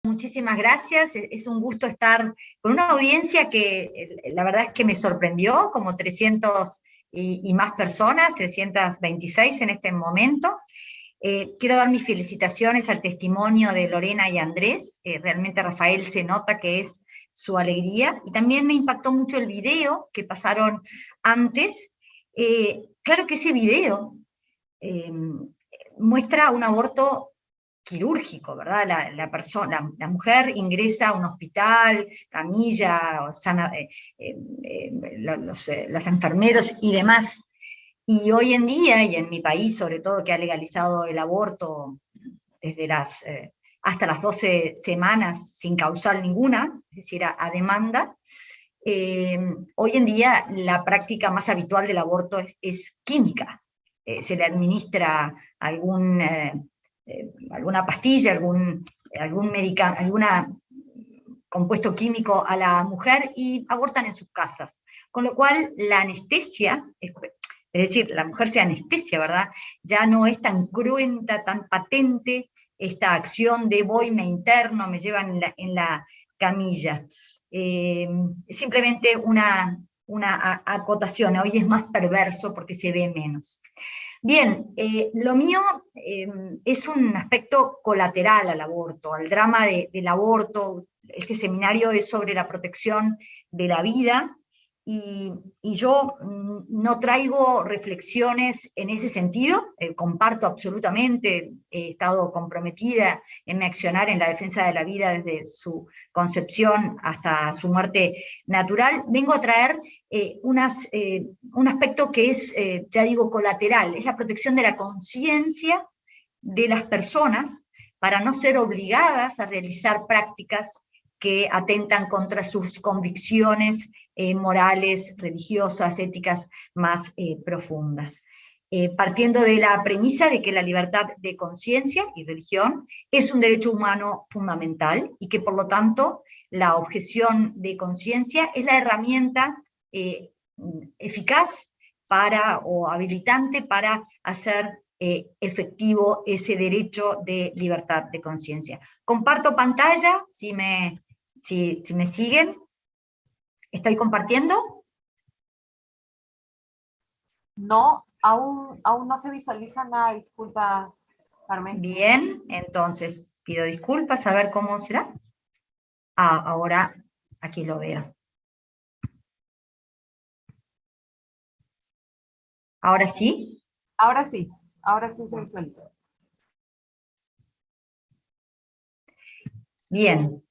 Muchísimas gracias, es un gusto estar con una audiencia que la verdad es que me sorprendió, como 300 y más personas, 326 en este momento. Quiero dar mis felicitaciones al testimonio de Lorena y Andrés, realmente Rafael se nota que es su alegría, y también me impactó mucho el video que pasaron antes. Claro que ese video muestra un aborto quirúrgico, ¿verdad? La mujer ingresa a un hospital, camilla, sana, los enfermeros y demás. Y hoy en día, y en mi país sobre todo, que ha legalizado el aborto desde hasta las 12 semanas sin causal ninguna, es decir, a demanda, hoy en día la práctica más habitual del aborto es química. Se le administra alguna pastilla, algún compuesto químico a la mujer y abortan en sus casas. Con lo cual la anestesia, es decir, la mujer se anestesia, ¿verdad? Ya no es tan cruenta, tan patente esta acción de voy, me interno, me llevan en la camilla. Simplemente una acotación, hoy es más perverso porque se ve menos. Bien, lo mío es un aspecto colateral al aborto, al drama del aborto. Este seminario es sobre la protección de la vida, y yo no traigo reflexiones en ese sentido, comparto absolutamente, he estado comprometida en mi accionar en la defensa de la vida desde su concepción hasta su muerte natural. Vengo a traer un aspecto que es, ya digo, colateral, es la protección de la conciencia de las personas para no ser obligadas a realizar prácticas que atentan contra sus convicciones morales, religiosas, éticas más profundas. Partiendo de la premisa de que la libertad de conciencia y religión es un derecho humano fundamental y que por lo tanto la objeción de conciencia es la herramienta eficaz o habilitante para hacer efectivo ese derecho de libertad de conciencia. Comparto pantalla, si me siguen. ¿Estoy compartiendo? No, aún no se visualiza nada, disculpa, Carmen. Bien, entonces pido disculpas, a ver cómo será. Ahora aquí lo veo. ¿Ahora sí? Ahora sí se visualiza. Bien.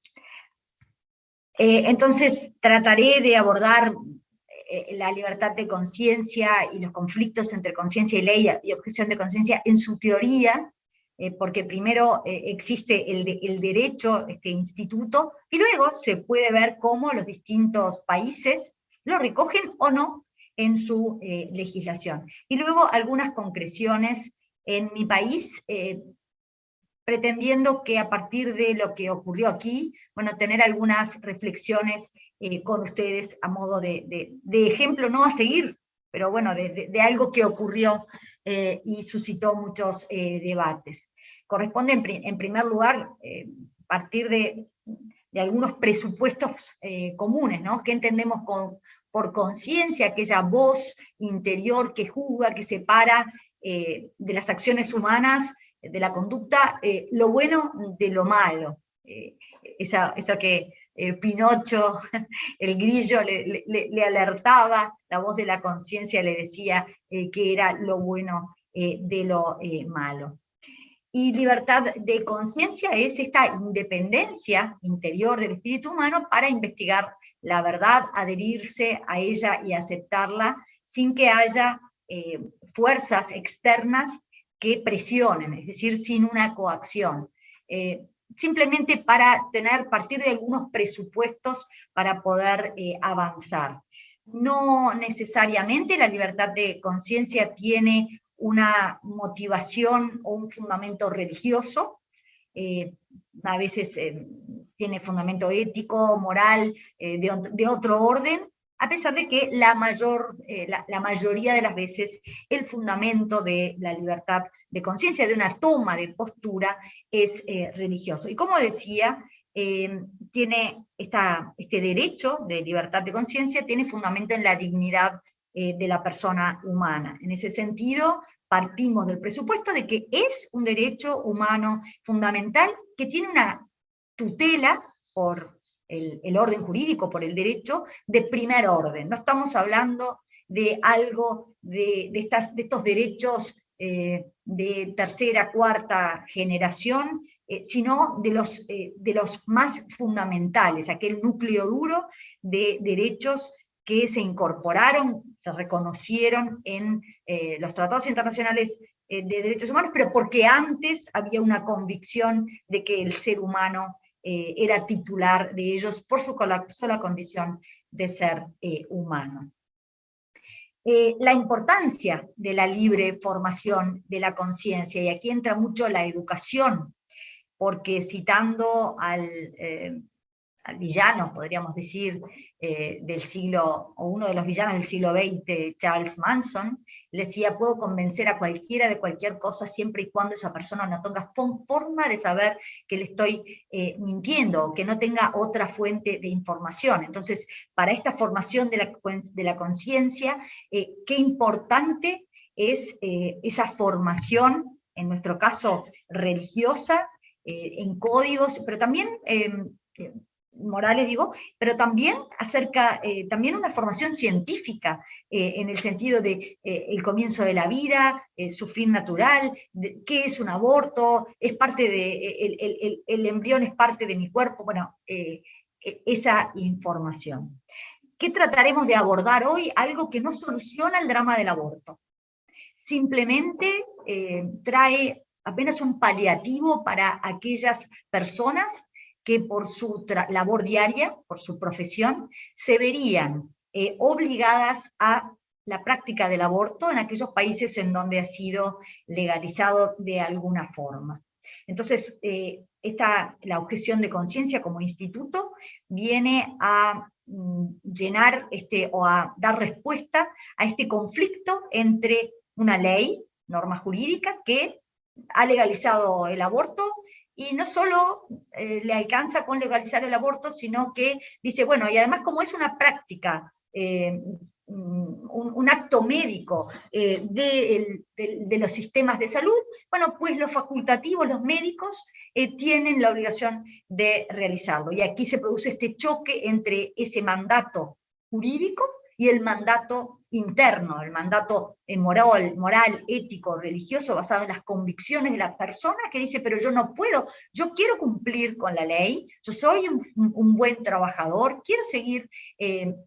Entonces trataré de abordar la libertad de conciencia y los conflictos entre conciencia y ley y objeción de conciencia en su teoría, porque primero existe el derecho, este instituto, y luego se puede ver cómo los distintos países lo recogen o no en su legislación. Y luego algunas concreciones en mi país, pretendiendo que a partir de lo que ocurrió aquí, bueno, tener algunas reflexiones con ustedes a modo de ejemplo, no a seguir, pero bueno, de algo que ocurrió y suscitó muchos debates. Corresponde en primer lugar partir de algunos presupuestos comunes, ¿no? ¿Qué entendemos por conciencia? Aquella voz interior que juzga, que separa de las acciones humanas, de la conducta, lo bueno de lo malo. Esa que Pinocho, el grillo, le alertaba, la voz de la conciencia le decía que era lo bueno de lo malo. Y libertad de conciencia es esta independencia interior del espíritu humano para investigar la verdad, adherirse a ella y aceptarla sin que haya fuerzas externas que presionen, es decir, sin una coacción. Simplemente para partir de algunos presupuestos para poder avanzar. No necesariamente la libertad de conciencia tiene una motivación o un fundamento religioso, a veces tiene fundamento ético, moral, de otro orden, a pesar de que la mayoría de las veces el fundamento de la libertad de conciencia, de una toma de postura, es religioso. Y como decía, tiene este derecho de libertad de conciencia, tiene fundamento en la dignidad de la persona humana. En ese sentido, partimos del presupuesto de que es un derecho humano fundamental que tiene una tutela por el orden jurídico, por el derecho, de primer orden. No estamos hablando de algo, de estos derechos de tercera, cuarta generación, sino de los más fundamentales, aquel núcleo duro de derechos que se incorporaron, se reconocieron en los tratados internacionales de derechos humanos, pero porque antes había una convicción de que el ser humano era titular de ellos por su sola condición de ser humano. La importancia de la libre formación de la conciencia, y aquí entra mucho la educación, porque citando al villano, podríamos decir, del siglo, o uno de los villanos del siglo XX, Charles Manson, le decía: puedo convencer a cualquiera de cualquier cosa siempre y cuando esa persona no tenga forma de saber que le estoy mintiendo, o que no tenga otra fuente de información. Entonces, para esta formación de la conciencia, qué importante es esa formación, en nuestro caso religiosa, en códigos, pero también morales, digo, pero también también una formación científica, en el sentido de el comienzo de la vida, su fin natural, qué es un aborto, es parte el embrión es parte de mi cuerpo, bueno, esa información. ¿Qué trataremos de abordar hoy? Algo que no soluciona el drama del aborto, simplemente trae apenas un paliativo para aquellas personas que por su labor diaria, por su profesión, se verían obligadas a la práctica del aborto en aquellos países en donde ha sido legalizado de alguna forma. Entonces, la objeción de conciencia como instituto viene a llenar o a dar respuesta a este conflicto entre una ley, norma jurídica, que ha legalizado el aborto, y no solo le alcanza con legalizar el aborto, sino que dice, bueno, y además como es una práctica, un acto médico de los sistemas de salud, bueno, pues los facultativos, los médicos, tienen la obligación de realizarlo. Y aquí se produce este choque entre ese mandato jurídico y el mandato interno, el mandato moral, ético, religioso, basado en las convicciones de la persona, que dice, pero yo no puedo, yo quiero cumplir con la ley, yo soy un buen trabajador, quiero seguir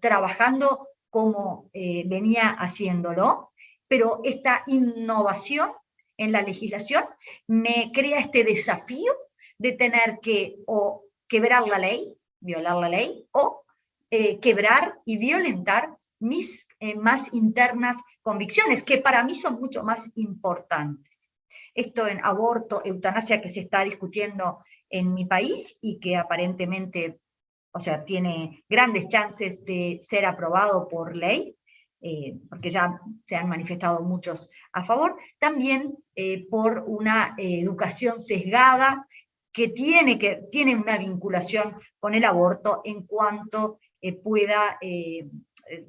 trabajando como venía haciéndolo, pero esta innovación en la legislación me crea este desafío de tener que o quebrar la ley, violar la ley, o quebrar y violentar mis más internas convicciones, que para mí son mucho más importantes. Esto en aborto, eutanasia, que se está discutiendo en mi país y que aparentemente, o sea, tiene grandes chances de ser aprobado por ley, porque ya se han manifestado muchos a favor, también por una educación sesgada que tiene una vinculación con el aborto en cuanto pueda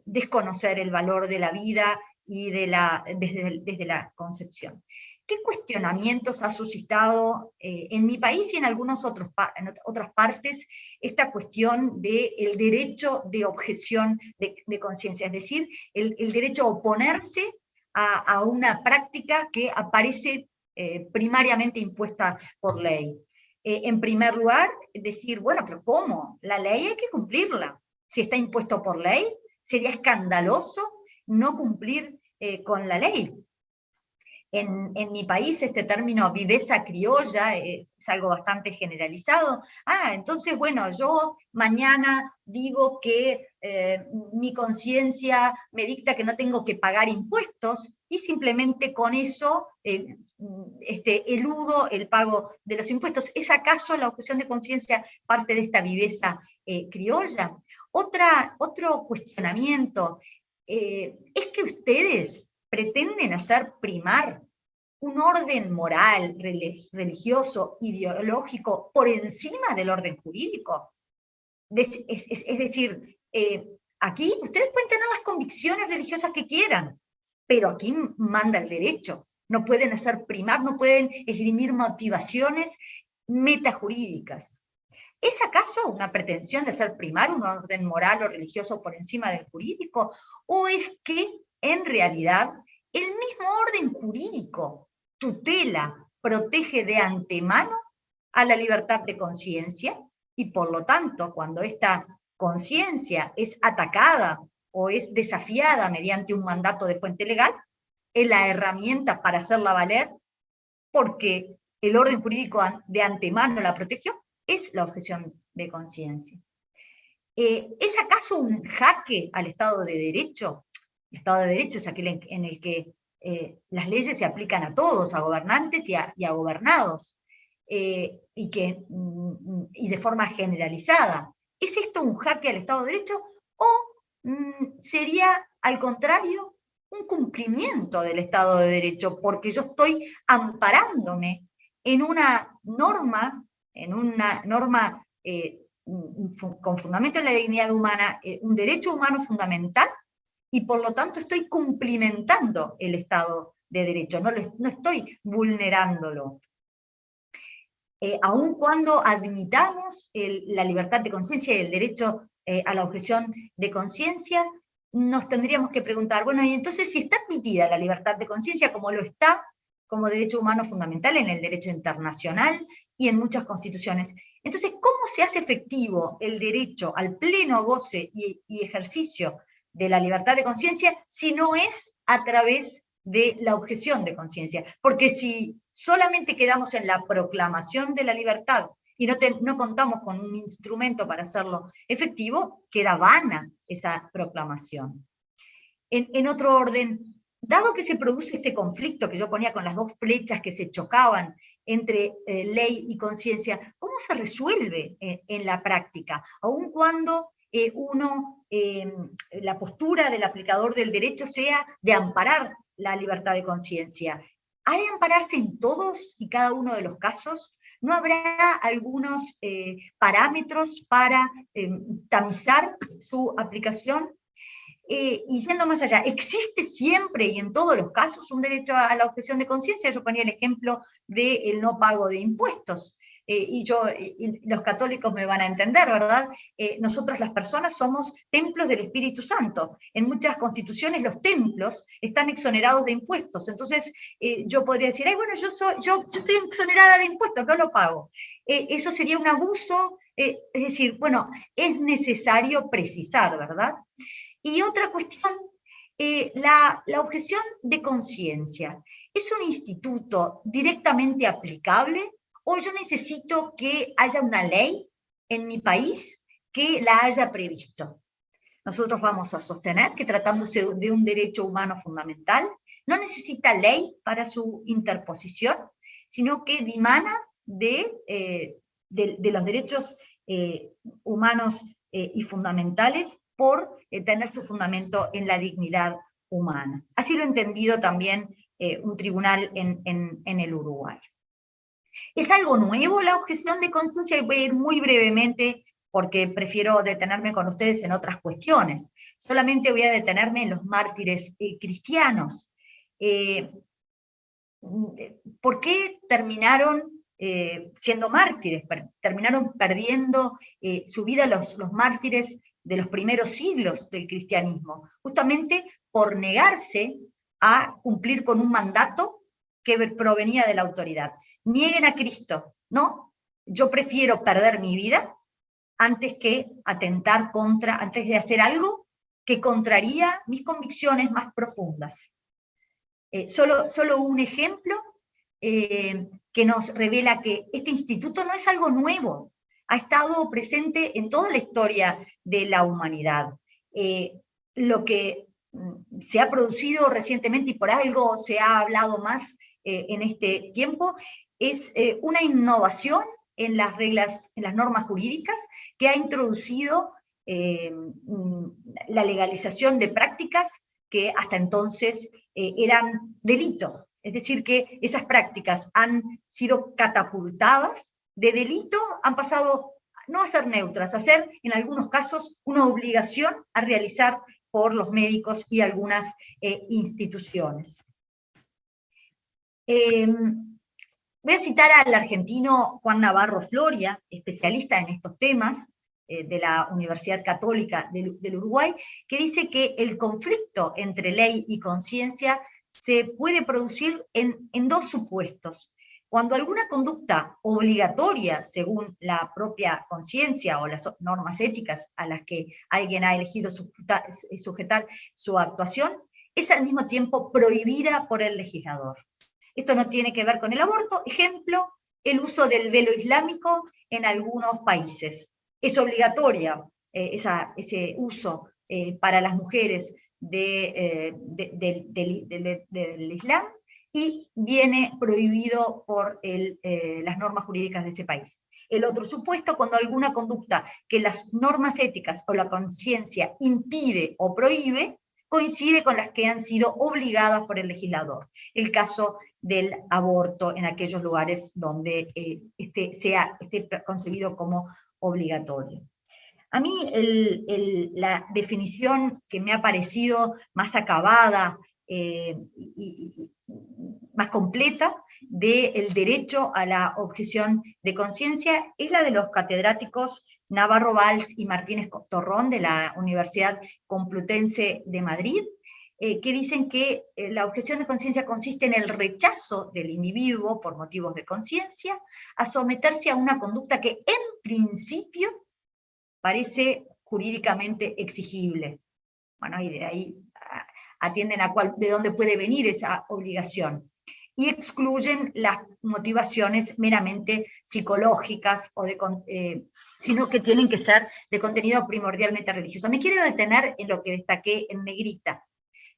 desconocer el valor de la vida y desde la concepción. ¿Qué cuestionamientos ha suscitado en mi país y en en otras partes esta cuestión del derecho de objeción de conciencia? Es decir, el derecho a oponerse a una práctica que aparece primariamente impuesta por ley. En primer lugar, decir, bueno, pero ¿cómo? La ley hay que cumplirla. Si está impuesto por ley, sería escandaloso no cumplir con la ley. En mi país este término viveza criolla es algo bastante generalizado. Entonces, bueno, yo mañana digo que mi conciencia me dicta que no tengo que pagar impuestos, y simplemente con eso eludo el pago de los impuestos. ¿Es acaso la objeción de conciencia parte de esta viveza criolla? Otro cuestionamiento, ¿es que ustedes pretenden hacer primar un orden moral, religioso, ideológico, por encima del orden jurídico. Es decir, aquí ustedes pueden tener las convicciones religiosas que quieran, pero aquí manda el derecho. No pueden hacer primar, no pueden esgrimir motivaciones metajurídicas. ¿Es acaso una pretensión de hacer primar un orden moral o religioso por encima del jurídico? ¿O es que, en realidad, el mismo orden jurídico tutela, protege de antemano a la libertad de conciencia? Y por lo tanto, cuando esta conciencia es atacada o es desafiada mediante un mandato de fuente legal, es la herramienta para hacerla valer, porque el orden jurídico de antemano la protegió, es la objeción de conciencia. ¿Es acaso un jaque al Estado de Derecho? El Estado de Derecho es aquel en el que las leyes se aplican a todos, a gobernantes y a gobernados, y de forma generalizada. ¿Es esto un jaque al Estado de Derecho o sería, al contrario, un cumplimiento del Estado de Derecho? Porque yo estoy amparándome en una norma con fundamento en la dignidad humana, un derecho humano fundamental, y por lo tanto estoy cumplimentando el Estado de Derecho, no estoy vulnerándolo. Aun cuando admitamos la libertad de conciencia y el derecho a la objeción de conciencia, nos tendríamos que preguntar, bueno, y entonces si está admitida la libertad de conciencia, como lo está como derecho humano fundamental en el derecho internacional y en muchas constituciones, entonces, ¿cómo se hace efectivo el derecho al pleno goce y ejercicio de la libertad de conciencia si no es a través de la objeción de conciencia? Porque si solamente quedamos en la proclamación de la libertad y no contamos con un instrumento para hacerlo efectivo, queda vana esa proclamación. En otro orden, dado que se produce este conflicto que yo ponía con las dos flechas que se chocaban entre ley y conciencia, ¿cómo se resuelve en la práctica? Aun cuando la postura del aplicador del derecho sea de amparar la libertad de conciencia. ¿Ha de ampararse en todos y cada uno de los casos? ¿No habrá algunos parámetros para tamizar su aplicación? Y yendo más allá, ¿existe siempre y en todos los casos un derecho a la objeción de conciencia? Yo ponía el ejemplo del no pago de impuestos. Y los católicos me van a entender, ¿verdad? Nosotros las personas somos templos del Espíritu Santo. En muchas constituciones los templos están exonerados de impuestos. Entonces yo podría decir, ay, bueno, yo estoy exonerada de impuestos, no lo pago. Eso sería un abuso, es decir, bueno, es necesario precisar, ¿verdad? Y otra cuestión, la objeción de conciencia. ¿Es un instituto directamente aplicable o yo necesito que haya una ley en mi país que la haya previsto? Nosotros vamos a sostener que tratándose de un derecho humano fundamental, no necesita ley para su interposición, sino que dimana de los derechos humanos y fundamentales por tener su fundamento en la dignidad humana. Así lo ha entendido también un tribunal en el Uruguay. ¿Es algo nuevo la objeción de conciencia? Voy a ir muy brevemente porque prefiero detenerme con ustedes en otras cuestiones. Solamente voy a detenerme en los mártires cristianos. ¿Por qué terminaron siendo mártires? Terminaron perdiendo su vida los mártires de los primeros siglos del cristianismo, justamente por negarse a cumplir con un mandato que provenía de la autoridad. Nieguen a Cristo, ¿no? Yo prefiero perder mi vida antes que antes de hacer algo que contraría mis convicciones más profundas. Solo un ejemplo que nos revela que este instituto no es algo nuevo, ha estado presente en toda la historia de la humanidad. Lo que se ha producido recientemente, y por algo se ha hablado más en este tiempo, es una innovación en las reglas, en las normas jurídicas, que ha introducido la legalización de prácticas que hasta entonces eran delito. Es decir, que esas prácticas han sido catapultadas de delito, han pasado no a ser neutras, a ser, en algunos casos, una obligación a realizar por los médicos y algunas instituciones. Voy a citar al argentino Juan Navarro Floria, especialista en estos temas, de la Universidad Católica del Uruguay, que dice que el conflicto entre ley y conciencia se puede producir en dos supuestos. Cuando alguna conducta obligatoria, según la propia conciencia o las normas éticas a las que alguien ha elegido sujetar su actuación, es al mismo tiempo prohibida por el legislador. Esto no tiene que ver con el aborto. Ejemplo, el uso del velo islámico en algunos países. Es obligatoria ese uso para las mujeres del Islam, y viene prohibido por las normas jurídicas de ese país. El otro supuesto, cuando alguna conducta que las normas éticas o la conciencia impide o prohíbe, coincide con las que han sido obligadas por el legislador. El caso del aborto en aquellos lugares donde esté concebido como obligatorio. A mí la definición que me ha parecido más acabada y más completa del derecho a la objeción de conciencia es la de los catedráticos Navarro Valls y Martínez Torrón de la Universidad Complutense de Madrid, que dicen que la objeción de conciencia consiste en el rechazo del individuo por motivos de conciencia a someterse a una conducta que en principio parece jurídicamente exigible. Bueno, y de ahí atienden a de dónde puede venir esa obligación. Y excluyen las motivaciones meramente psicológicas, sino que tienen que ser de contenido primordialmente religioso. Me quiero detener en lo que destaqué en negrita.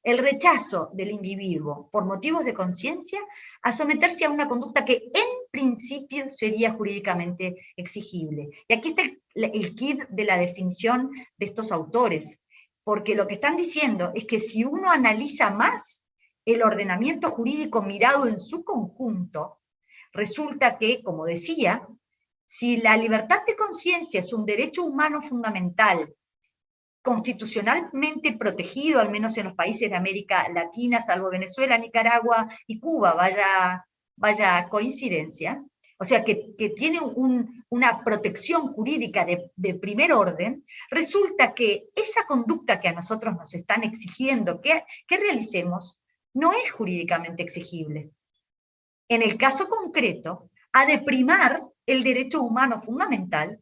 El rechazo del individuo por motivos de conciencia a someterse a una conducta que en principio sería jurídicamente exigible. Y aquí está el quid de la definición de estos autores, porque lo que están diciendo es que si uno analiza más el ordenamiento jurídico mirado en su conjunto, resulta que, como decía, si la libertad de conciencia es un derecho humano fundamental, constitucionalmente protegido, al menos en los países de América Latina, salvo Venezuela, Nicaragua y Cuba, vaya coincidencia, o sea que tiene una protección jurídica de primer orden, resulta que esa conducta que a nosotros nos están exigiendo que realicemos no es jurídicamente exigible. En el caso concreto, ha de primar el derecho humano fundamental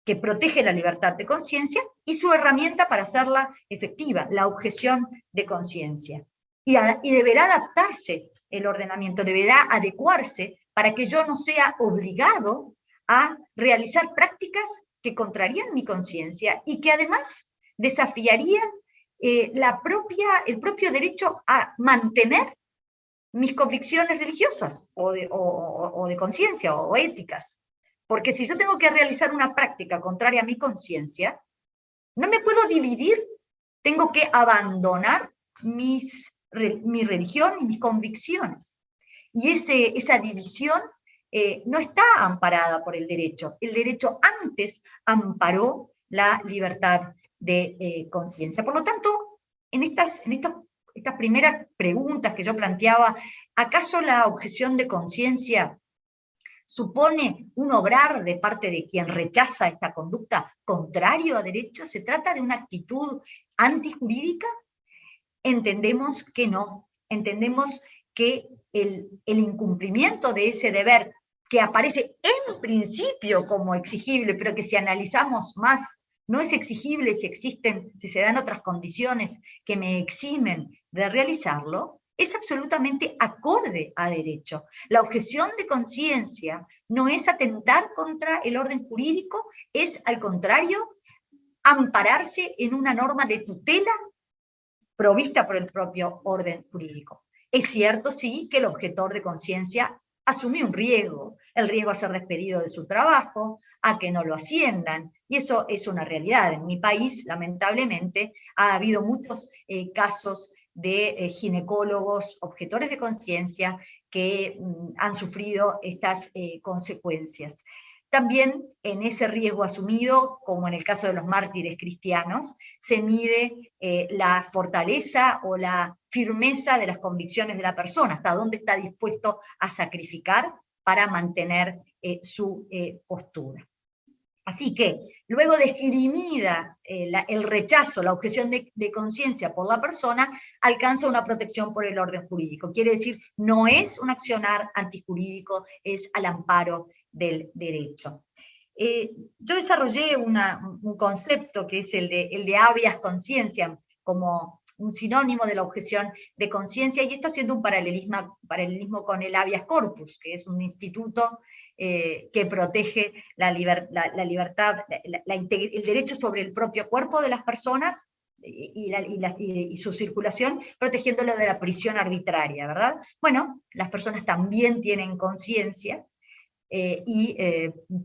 que protege la libertad de conciencia y su herramienta para hacerla efectiva, la objeción de conciencia. Y deberá adaptarse el ordenamiento, deberá adecuarse para que yo no sea obligado a realizar prácticas que contrarían mi conciencia y que además desafiarían el propio derecho a mantener mis convicciones religiosas o de conciencia o éticas. Porque si yo tengo que realizar una práctica contraria a mi conciencia, no me puedo dividir, tengo que abandonar mi religión y mis convicciones. Y esa división no está amparada por el derecho. El derecho antes amparó la libertad de conciencia. Por lo tanto, en estas primeras preguntas que yo planteaba, ¿acaso la objeción de conciencia supone un obrar de parte de quien rechaza esta conducta contrario a derecho? ¿Se trata de una actitud antijurídica? Entendemos que no. Entendemos que el incumplimiento de ese deber, que aparece en principio como exigible, pero que si analizamos más, no es exigible si se dan otras condiciones que me eximen de realizarlo, es absolutamente acorde a derecho. La objeción de conciencia no es atentar contra el orden jurídico, es al contrario, ampararse en una norma de tutela provista por el propio orden jurídico. Es cierto, sí, que el objetor de conciencia asume un riesgo, el riesgo a ser despedido de su trabajo, a que no lo asciendan, y eso es una realidad. En mi país, lamentablemente, ha habido muchos casos de ginecólogos objetores de conciencia que han sufrido estas consecuencias. También en ese riesgo asumido, como en el caso de los mártires cristianos, se mide la fortaleza o la firmeza de las convicciones de la persona, hasta dónde está dispuesto a sacrificar para mantener su postura. Así que, luego de esgrimida el rechazo, la objeción de conciencia por la persona, alcanza una protección por el orden jurídico. Quiere decir, no es un accionar antijurídico, es al amparo del derecho. Yo desarrollé un concepto que es el de habeas conciencia, como un sinónimo de la objeción de conciencia, y esto haciendo un paralelismo con el habeas corpus, que es un instituto que protege la libertad, el derecho sobre el propio cuerpo de las personas y su circulación, protegiéndolo de la prisión arbitraria, ¿verdad? Bueno, las personas también tienen conciencia,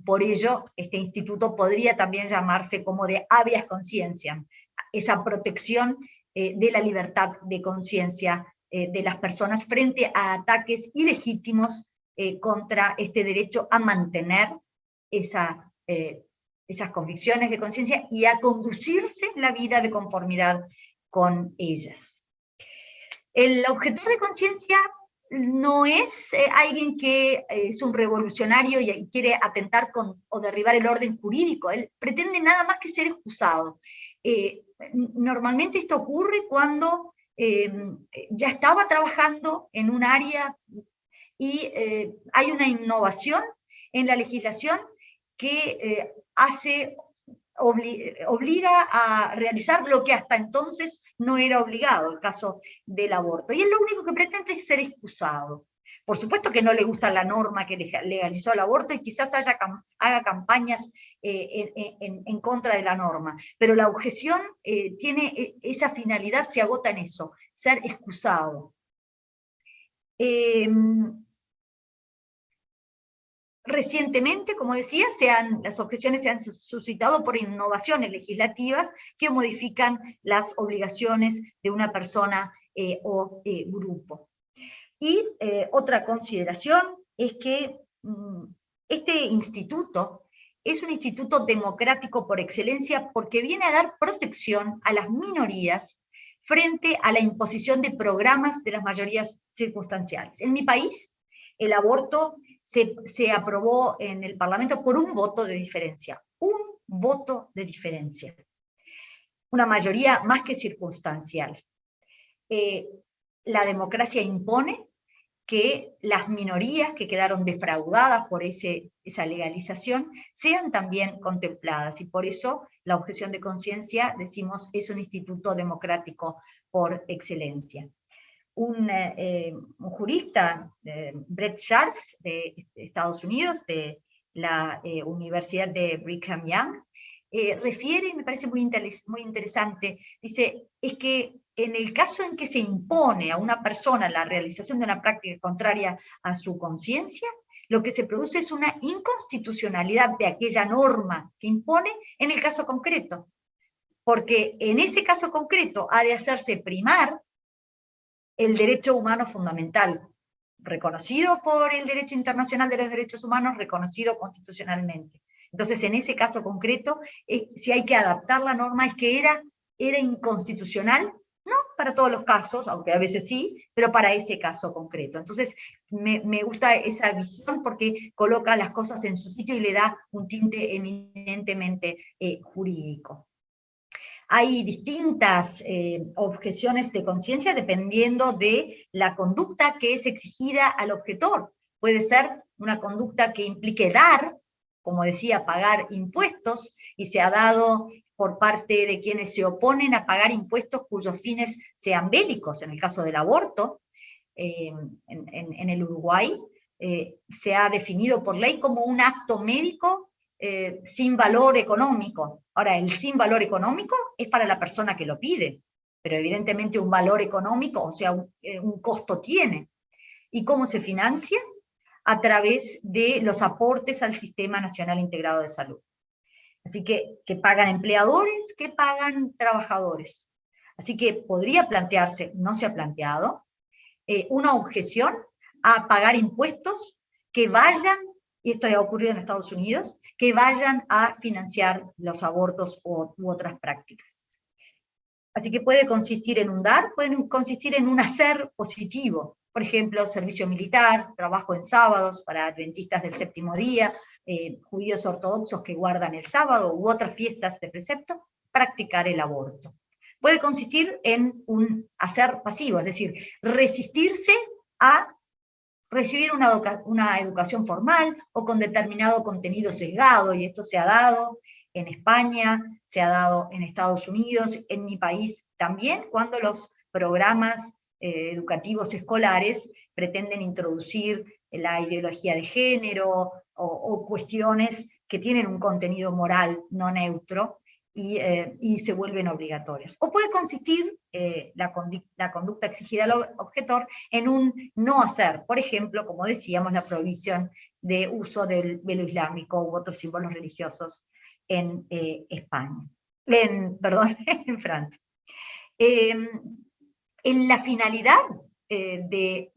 por ello este instituto podría también llamarse como de habeas conciencia, esa protección de la libertad de conciencia de las personas frente a ataques ilegítimos contra este derecho a mantener esas convicciones de conciencia y a conducirse la vida de conformidad con ellas. El objetor de conciencia no es alguien que es un revolucionario y quiere atentar o derribar el orden jurídico, él pretende nada más que ser excusado. Normalmente esto ocurre cuando ya estaba trabajando en un área y hay una innovación en la legislación que obliga a realizar lo que hasta entonces no era obligado, el caso del aborto. Y él lo único que pretende es ser excusado. Por supuesto que no le gusta la norma que legalizó el aborto y quizás haga campañas en contra de la norma, pero la objeción tiene esa finalidad, se agota en eso, ser excusado. Recientemente, como decía, las objeciones se han suscitado por innovaciones legislativas que modifican las obligaciones de una persona o grupo. Y otra consideración es que este instituto es un instituto democrático por excelencia porque viene a dar protección a las minorías frente a la imposición de programas de las mayorías circunstanciales. En mi país, el aborto se aprobó en el Parlamento por un voto de diferencia. Un voto de diferencia. Una mayoría más que circunstancial. La democracia impone que las minorías que quedaron defraudadas por esa legalización sean también contempladas, y por eso la objeción de conciencia, decimos, es un instituto democrático por excelencia. Un jurista, Brett Schartz, de Estados Unidos, de la Universidad de Brigham Young, refiere, y me parece muy interesante, dice, es que en el caso en que se impone a una persona la realización de una práctica contraria a su conciencia, lo que se produce es una inconstitucionalidad de aquella norma que impone en el caso concreto, porque en ese caso concreto ha de hacerse primar el derecho humano fundamental, reconocido por el derecho internacional de los derechos humanos, reconocido constitucionalmente. Entonces, en ese caso concreto, si hay que adaptar la norma, es que era inconstitucional, no para todos los casos, aunque a veces sí, pero para ese caso concreto. Entonces, me gusta esa visión porque coloca las cosas en su sitio y le da un tinte eminentemente jurídico. Hay distintas objeciones de conciencia dependiendo de la conducta que es exigida al objetor. Puede ser una conducta que implique dar, como decía, pagar impuestos, y se ha dado por parte de quienes se oponen a pagar impuestos cuyos fines sean bélicos. En el caso del aborto, en el Uruguay, se ha definido por ley como un acto médico sin valor económico. Ahora, el sin valor económico es para la persona que lo pide, pero evidentemente un valor económico, o sea, un costo tiene. ¿Y cómo se financia? A través de los aportes al Sistema Nacional Integrado de Salud. Así que pagan empleadores, que pagan trabajadores. Así que podría plantearse, no se ha planteado, una objeción a pagar impuestos que vayan, y esto ha ocurrido en Estados Unidos, que vayan a financiar los abortos u otras prácticas. Así que puede consistir en un dar, puede consistir en un hacer positivo. Por ejemplo, servicio militar, trabajo en sábados para adventistas del séptimo día, judíos ortodoxos que guardan el sábado u otras fiestas de precepto, practicar el aborto. Puede consistir en un hacer pasivo, es decir, resistirse a recibir una educación formal o con determinado contenido sesgado, y esto se ha dado en España, se ha dado en Estados Unidos, en mi país también, cuando los programas educativos escolares pretenden introducir la ideología de género o cuestiones que tienen un contenido moral no neutro y se vuelven obligatorias. O puede consistir la conducta exigida al objetor en un no hacer, por ejemplo, como decíamos, la prohibición de uso del velo islámico u otros símbolos religiosos en España, perdón, en Francia. En la finalidad de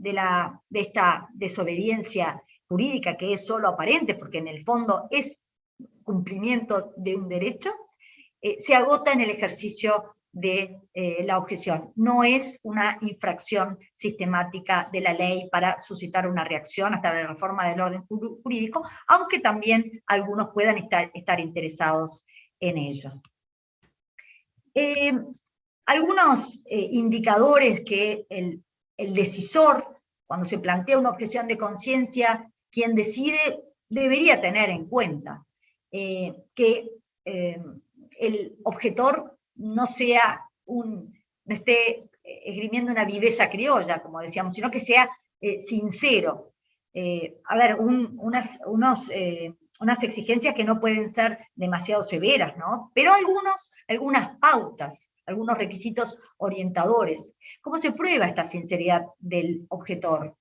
esta desobediencia jurídica, que es solo aparente, porque en el fondo es cumplimiento de un derecho, se agota en el ejercicio de la objeción. No es una infracción sistemática de la ley para suscitar una reacción hasta la reforma del orden jurídico, aunque también algunos puedan estar interesados en ello. Algunos indicadores que el decisor, cuando se plantea una objeción de conciencia, quien decide debería tener en cuenta que el objetor no esté esgrimiendo una viveza criolla, como decíamos, sino que sea sincero. A ver, unas exigencias que no pueden ser demasiado severas, ¿no? Pero algunas pautas, algunos requisitos orientadores. ¿Cómo se prueba esta sinceridad del objetor?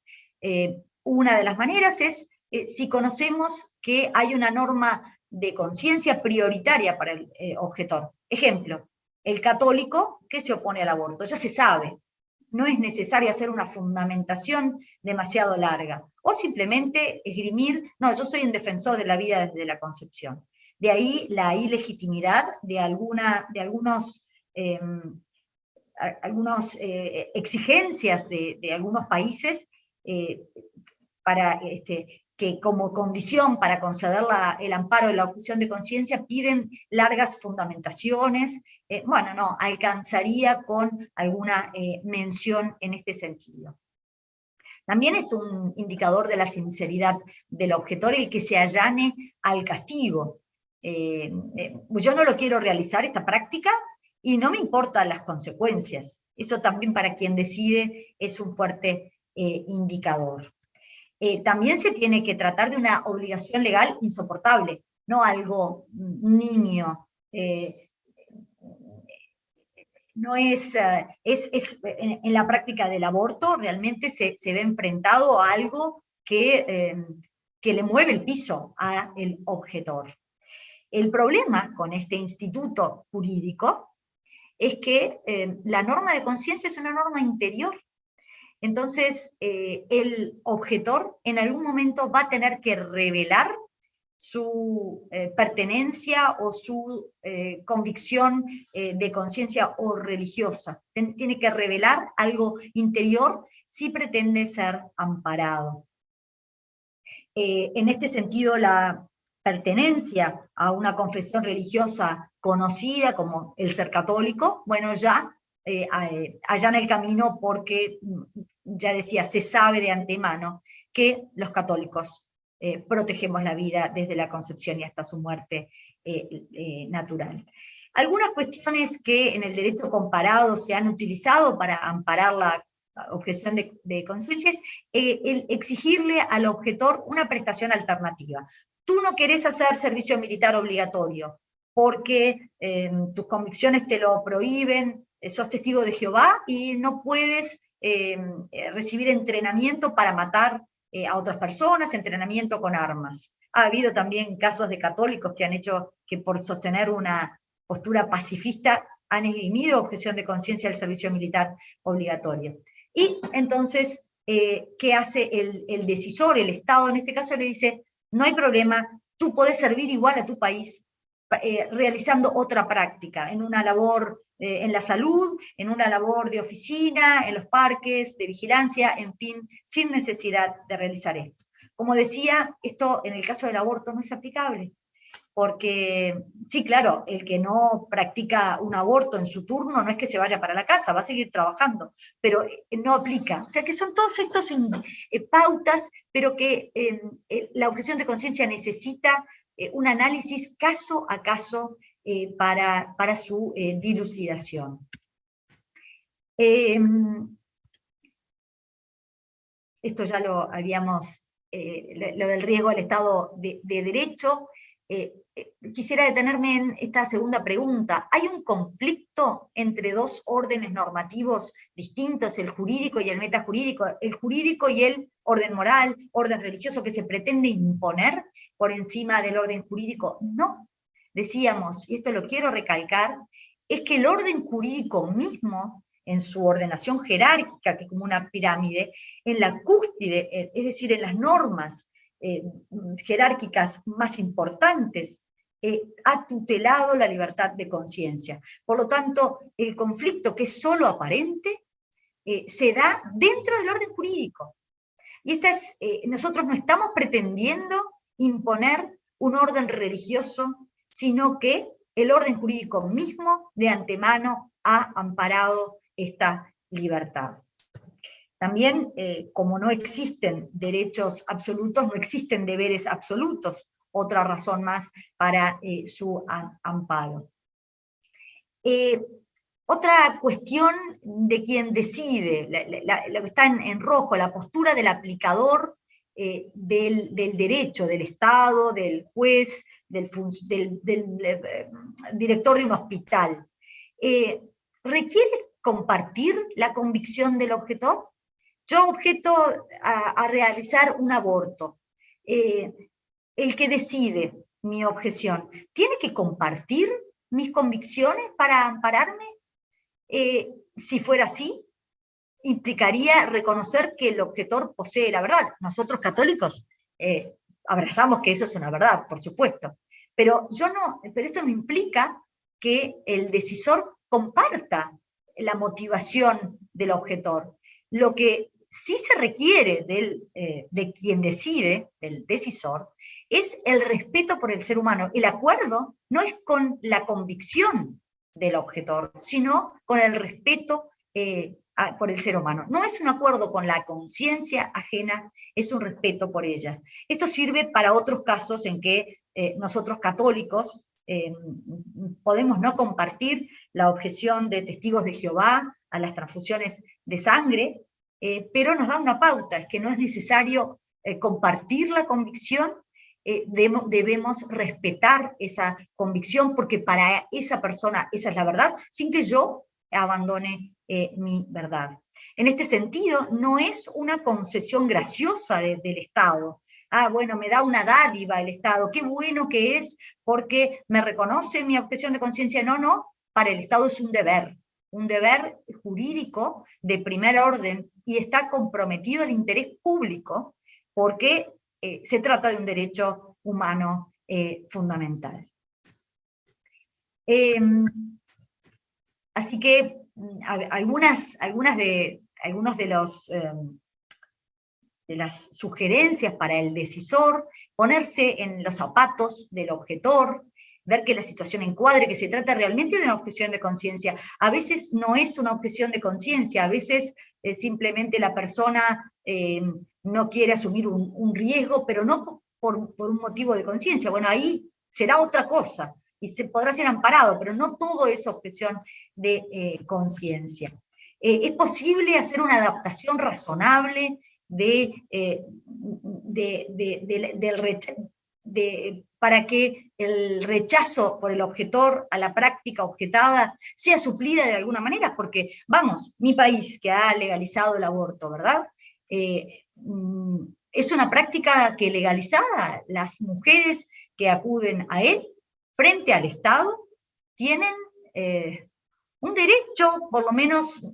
Una de las maneras es si conocemos que hay una norma de conciencia prioritaria para el objetor. Ejemplo, el católico que se opone al aborto, ya se sabe, no es necesario hacer una fundamentación demasiado larga, o simplemente esgrimir, no, yo soy un defensor de la vida desde la concepción. De ahí la ilegitimidad de algunas exigencias de algunos países para que como condición para conceder el amparo de la objeción de conciencia piden largas fundamentaciones. Bueno, no, alcanzaría con alguna mención en este sentido. También es un indicador de la sinceridad del objetor el que se allane al castigo. Yo no lo quiero realizar, esta práctica, y no me importan las consecuencias. Eso también para quien decide es un fuerte indicador. También se tiene que tratar de una obligación legal insoportable, no algo nimio. No es, en la práctica del aborto realmente se ve enfrentado a algo que le mueve el piso al objetor. El problema con este instituto jurídico es que la norma de conciencia es una norma interior. Entonces, el objetor en algún momento va a tener que revelar su pertenencia o su convicción de conciencia o religiosa. Tiene que revelar algo interior si pretende ser amparado. En este sentido, la pertenencia a una confesión religiosa conocida como el ser católico, bueno, ya allana el camino porque, ya decía, se sabe de antemano que los católicos protegemos la vida desde la concepción y hasta su muerte natural. Algunas cuestiones que en el derecho comparado se han utilizado para amparar la objeción de conciencia es el exigirle al objetor una prestación alternativa. Tú no querés hacer servicio militar obligatorio porque tus convicciones te lo prohíben, sos testigo de Jehová y no puedes recibir entrenamiento para matar a otras personas, entrenamiento con armas. Ha habido también casos de católicos que han hecho que por sostener una postura pacifista han esgrimido objeción de conciencia al servicio militar obligatorio. Y entonces, ¿qué hace el decisor, el Estado en este caso? Le dice, no hay problema, tú podés servir igual a tu país, realizando otra práctica, en una labor en la salud, en una labor de oficina, en los parques, de vigilancia, en fin, sin necesidad de realizar esto. Como decía, esto en el caso del aborto no es aplicable, porque, sí, claro, el que no practica un aborto en su turno no es que se vaya para la casa, va a seguir trabajando, pero no aplica. O sea que son todos estos pautas, pero que la objeción de conciencia necesita un análisis caso a caso para su dilucidación. Esto ya lo habíamos, lo del riesgo al Estado de Derecho. Quisiera detenerme en esta segunda pregunta. ¿Hay un conflicto entre dos órdenes normativos distintos, el jurídico y el metajurídico, el jurídico y el orden moral, orden religioso, que se pretende imponer por encima del orden jurídico? No. Decíamos, y esto lo quiero recalcar, es que el orden jurídico mismo, en su ordenación jerárquica, que es como una pirámide, en la cúspide, es decir, en las normas jerárquicas más importantes, ha tutelado la libertad de conciencia. Por lo tanto, el conflicto que es solo aparente se da dentro del orden jurídico. Y nosotros no estamos pretendiendo imponer un orden religioso, sino que el orden jurídico mismo de antemano ha amparado esta libertad. También, como no existen derechos absolutos, no existen deberes absolutos, otra razón más para su amparo. Otra cuestión de quien decide, lo que está en rojo, la postura del aplicador del derecho, del Estado, del juez, del director de un hospital. ¿Requiere compartir la convicción del objetor? Yo objeto a realizar un aborto. El que decide mi objeción, ¿tiene que compartir mis convicciones para ampararme? Si fuera así, implicaría reconocer que el objetor posee la verdad. Nosotros católicos abrazamos que eso es una verdad, por supuesto. Pero esto no implica que el decisor comparta la motivación del objetor. Lo que sí se requiere de quien decide, del decisor, es el respeto por el ser humano. El acuerdo no es con la convicción del objetor, sino con el respeto por el ser humano. No es un acuerdo con la conciencia ajena, es un respeto por ella. Esto sirve para otros casos en que nosotros católicos podemos no compartir la objeción de testigos de Jehová a las transfusiones de sangre, pero nos da una pauta, es que no es necesario compartir la convicción, debemos respetar esa convicción, porque para esa persona esa es la verdad, sin que yo abandone mi verdad. En este sentido, no es una concesión graciosa del Estado. Ah, bueno, me da una dádiva el Estado, qué bueno que es, porque me reconoce mi objeción de conciencia. No, no, para el Estado es un deber jurídico de primer orden, y está comprometido el interés público, porque se trata de un derecho humano fundamental. Así que algunos de las sugerencias para el decisor: ponerse en los zapatos del objetor, ver que la situación encuadre, que se trata realmente de una objeción de conciencia. A veces no es una objeción de conciencia, a veces simplemente la persona no quiere asumir un riesgo, pero no por un motivo de conciencia. Bueno, ahí será otra cosa, y se podrá ser amparado, pero no todo es objeción de conciencia. Es posible hacer una adaptación razonable para que el rechazo por el objetor a la práctica objetada sea suplida de alguna manera, porque, vamos, mi país que ha legalizado el aborto, ¿verdad? Es una práctica que legalizada, las mujeres que acuden a él frente al Estado tienen un derecho, por lo menos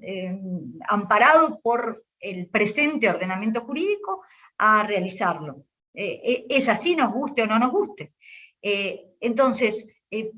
amparado por el presente ordenamiento jurídico, a realizarlo. Es así, nos guste o no nos guste. Entonces, se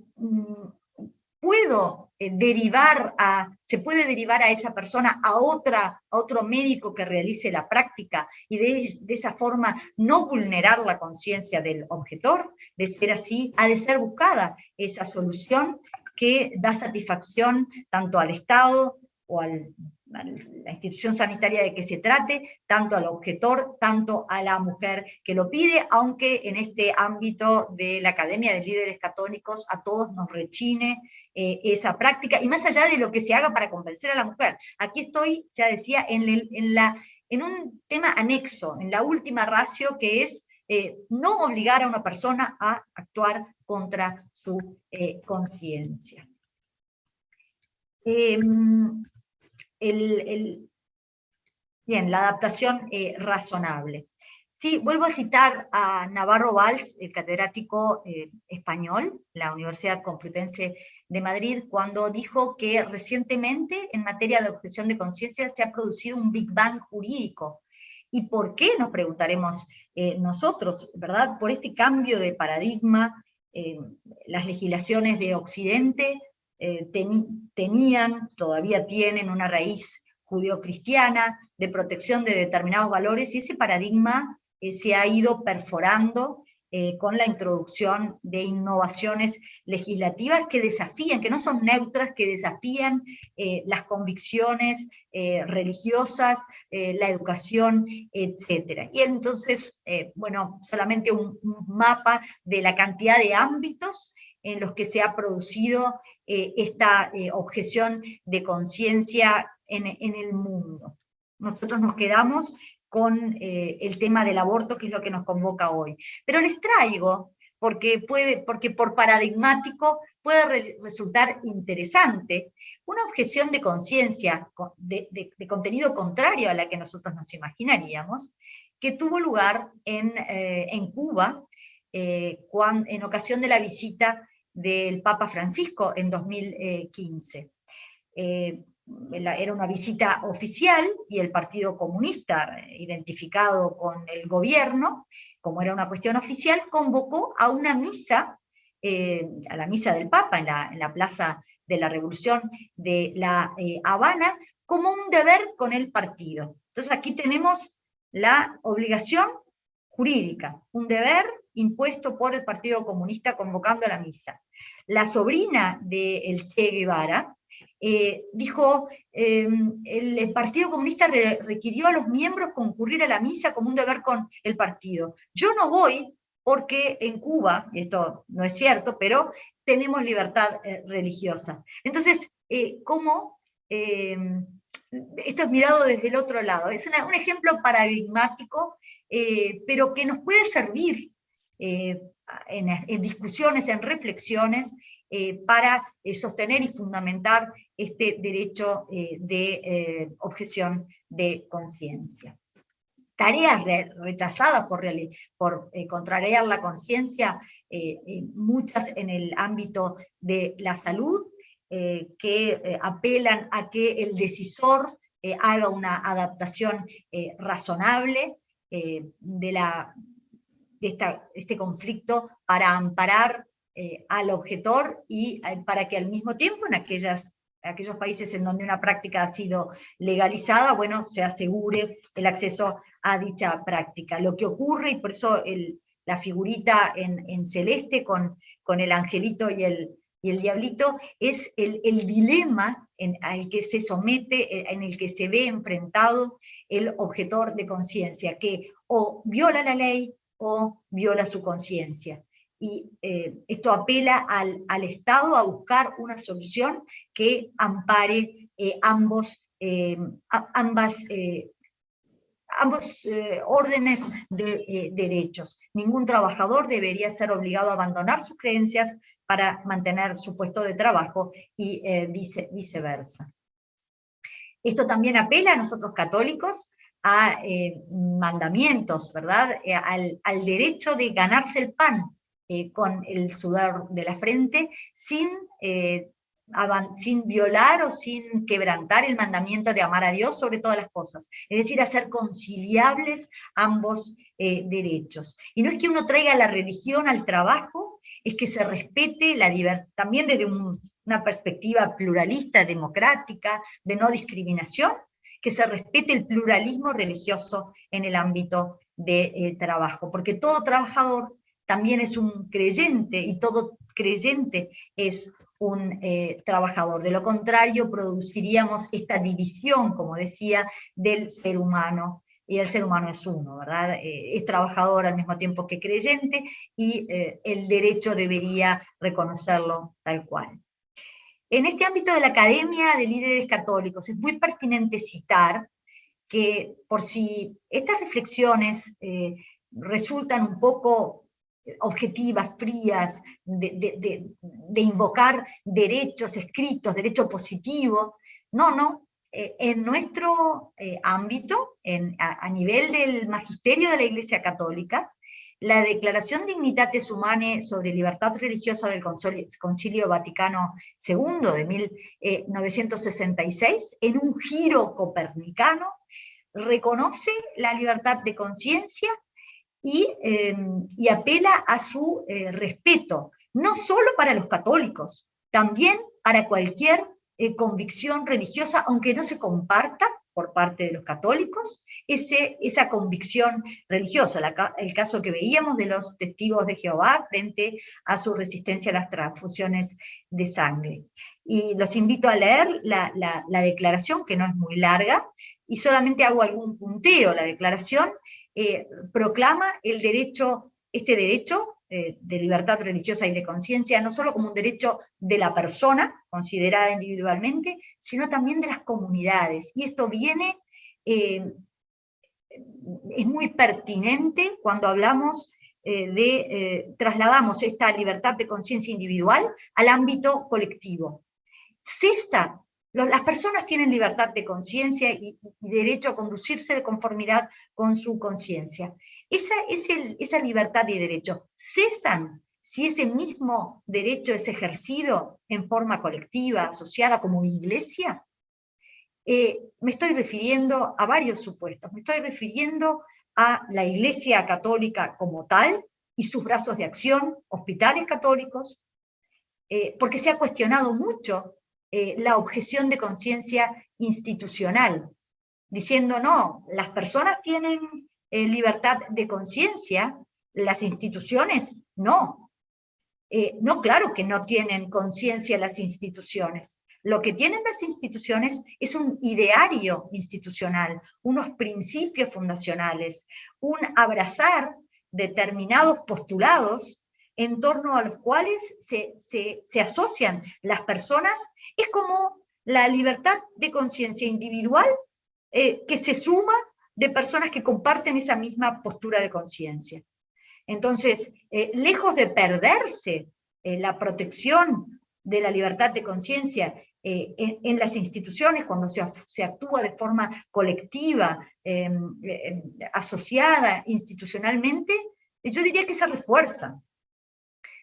puede derivar a esa persona a otro médico que realice la práctica y de esa forma no vulnerar la conciencia del objetor. De ser así, ha de ser buscada esa solución que da satisfacción tanto al Estado o a la institución sanitaria de que se trate, tanto al objetor, tanto a la mujer que lo pide, aunque en este ámbito de la Academia de Líderes Católicos a todos nos rechine esa práctica, y más allá de lo que se haga para convencer a la mujer. Aquí estoy, ya decía, en un tema anexo, en la última ratio, que es no obligar a una persona a actuar contra su conciencia. Bien, la adaptación razonable. Sí, vuelvo a citar a Navarro Valls, el catedrático español, la Universidad Complutense de Madrid, cuando dijo que recientemente en materia de objeción de conciencia se ha producido un Big Bang jurídico. ¿Y por qué? Nos preguntaremos nosotros, ¿verdad? Por este cambio de paradigma, las legislaciones de Occidente todavía tienen una raíz judeocristiana de protección de determinados valores, y ese paradigma se ha ido perforando con la introducción de innovaciones legislativas que desafían, que no son neutras, que desafían las convicciones religiosas, la educación, etc. Y entonces, bueno, solamente un mapa de la cantidad de ámbitos en los que se ha producido esta objeción de conciencia en el mundo. Nosotros nos quedamos con el tema del aborto, que es lo que nos convoca hoy. Pero les traigo, porque por paradigmático puede resultar interesante, una objeción de conciencia de contenido contrario a la que nosotros nos imaginaríamos, que tuvo lugar en Cuba, en ocasión de la visita del Papa Francisco en 2015. Era una visita oficial y el Partido Comunista, identificado con el gobierno, como era una cuestión oficial, convocó a una misa, a la misa del Papa en la Plaza de la Revolución de La Habana, como un deber con el partido. Entonces aquí tenemos la obligación jurídica, un deber impuesto por el Partido Comunista convocando a la misa. La sobrina del Che Guevara dijo, el Partido Comunista requirió a los miembros concurrir a la misa como un deber con el partido. Yo no voy porque en Cuba, esto no es cierto, pero tenemos libertad religiosa. Entonces, ¿cómo? Esto es mirado desde el otro lado. Es un ejemplo paradigmático, pero que nos puede servir en discusiones, en reflexiones, para sostener y fundamentar este derecho de objeción de conciencia. Tareas rechazadas por contrariar la conciencia, muchas en el ámbito de la salud, que apelan a que el decisor haga una adaptación razonable de este conflicto para amparar al objetor y para que al mismo tiempo en aquellos países en donde una práctica ha sido legalizada, bueno, se asegure el acceso a dicha práctica. Lo que ocurre, y por eso la figurita en celeste con el angelito y el diablito, es el dilema al que se somete, en el que se ve enfrentado el objetor de conciencia, que o viola la ley o viola su conciencia. Y esto apela al Estado a buscar una solución que ampare ambos órdenes de derechos. Ningún trabajador debería ser obligado a abandonar sus creencias para mantener su puesto de trabajo y viceversa. Esto también apela a nosotros católicos a mandamientos, ¿verdad? Al derecho de ganarse el pan con el sudor de la frente, sin sin violar o sin quebrantar el mandamiento de amar a Dios sobre todas las cosas. Es decir, hacer conciliables ambos derechos. Y no es que uno traiga la religión al trabajo, es que se respete la libertad, también desde una perspectiva pluralista, democrática, de no discriminación, que se respete el pluralismo religioso en el ámbito de trabajo, porque todo trabajador también es un creyente, y todo creyente es un trabajador. De lo contrario, produciríamos esta división, como decía, del ser humano, y el ser humano es uno, ¿verdad? Es trabajador al mismo tiempo que creyente, y el derecho debería reconocerlo tal cual. En este ámbito de la Academia de Líderes Católicos es muy pertinente citar que, por si estas reflexiones resultan un poco objetivas, frías, de invocar derechos escritos, derecho positivo, no, en nuestro ámbito, a nivel del magisterio de la Iglesia Católica, la Declaración Dignitatis Humanae sobre libertad religiosa del Concilio Vaticano II de 1966, en un giro copernicano, reconoce la libertad de conciencia y apela a su respeto, no solo para los católicos, también para cualquier convicción religiosa, aunque no se comparta por parte de los católicos esa convicción religiosa, el caso que veíamos de los testigos de Jehová frente a su resistencia a las transfusiones de sangre. Y los invito a leer la declaración, que no es muy larga, y solamente hago algún punteo. La declaración proclama este derecho de libertad religiosa y de conciencia, no solo como un derecho de la persona, considerada individualmente, sino también de las comunidades. Y esto viene, es muy pertinente cuando hablamos trasladamos esta libertad de conciencia individual al ámbito colectivo. Las personas tienen libertad de conciencia y derecho a conducirse de conformidad con su conciencia. Esa libertad y derecho cesan si ese mismo derecho es ejercido en forma colectiva, asociada como iglesia. Me estoy refiriendo a varios supuestos. Me estoy refiriendo a la Iglesia Católica como tal y sus brazos de acción, hospitales católicos, porque se ha cuestionado mucho la objeción de conciencia institucional, diciendo no, las personas tienen libertad de conciencia, las instituciones no. No, claro que no tienen conciencia las instituciones. Lo que tienen las instituciones es un ideario institucional, unos principios fundacionales, un abrazar determinados postulados en torno a los cuales se asocian las personas. Es como la libertad de conciencia individual que se suma de personas que comparten esa misma postura de conciencia. Entonces, lejos de perderse la protección de la libertad de conciencia en las instituciones, cuando se actúa de forma colectiva, asociada institucionalmente, yo diría que se refuerza.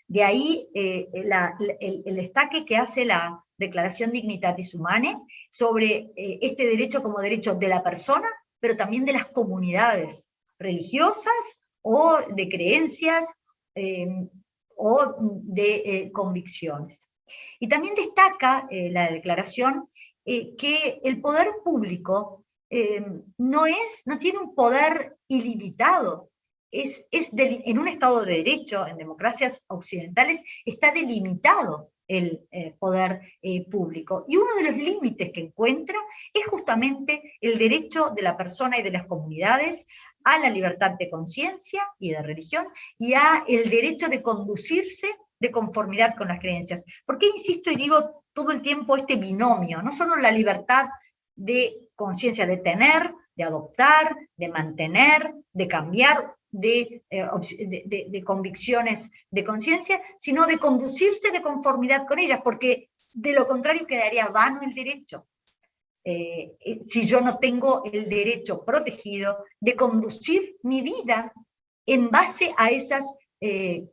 De ahí el destaque que hace la Declaración Dignitatis Humanae sobre este derecho como derecho de la persona, pero también de las comunidades religiosas o de creencias o de convicciones. Y también destaca la declaración que el poder público no tiene un poder ilimitado. En un Estado de Derecho, en democracias occidentales, está delimitado el poder público. Y uno de los límites que encuentra es justamente el derecho de la persona y de las comunidades a la libertad de conciencia y de religión, y a el derecho de conducirse de conformidad con las creencias. ¿Por qué insisto y digo todo el tiempo este binomio? No solo la libertad de conciencia, de tener, de adoptar, de mantener, de cambiar de convicciones de conciencia, sino de conducirse de conformidad con ellas, porque de lo contrario quedaría vano el derecho. Si yo no tengo el derecho protegido de conducir mi vida en base a esas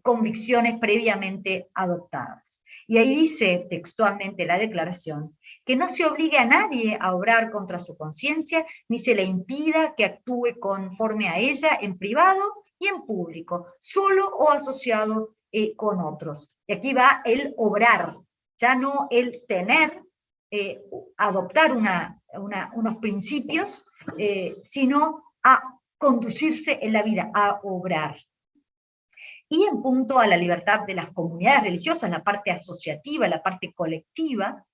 convicciones previamente adoptadas. Y ahí dice textualmente la declaración que no se obligue a nadie a obrar contra su conciencia, ni se le impida que actúe conforme a ella en privado y en público, solo o asociado con otros. Y aquí va el obrar, ya no el tener, adoptar unos principios, sino a conducirse en la vida, a obrar. Y en punto a la libertad de las comunidades religiosas, la parte asociativa, la parte colectiva,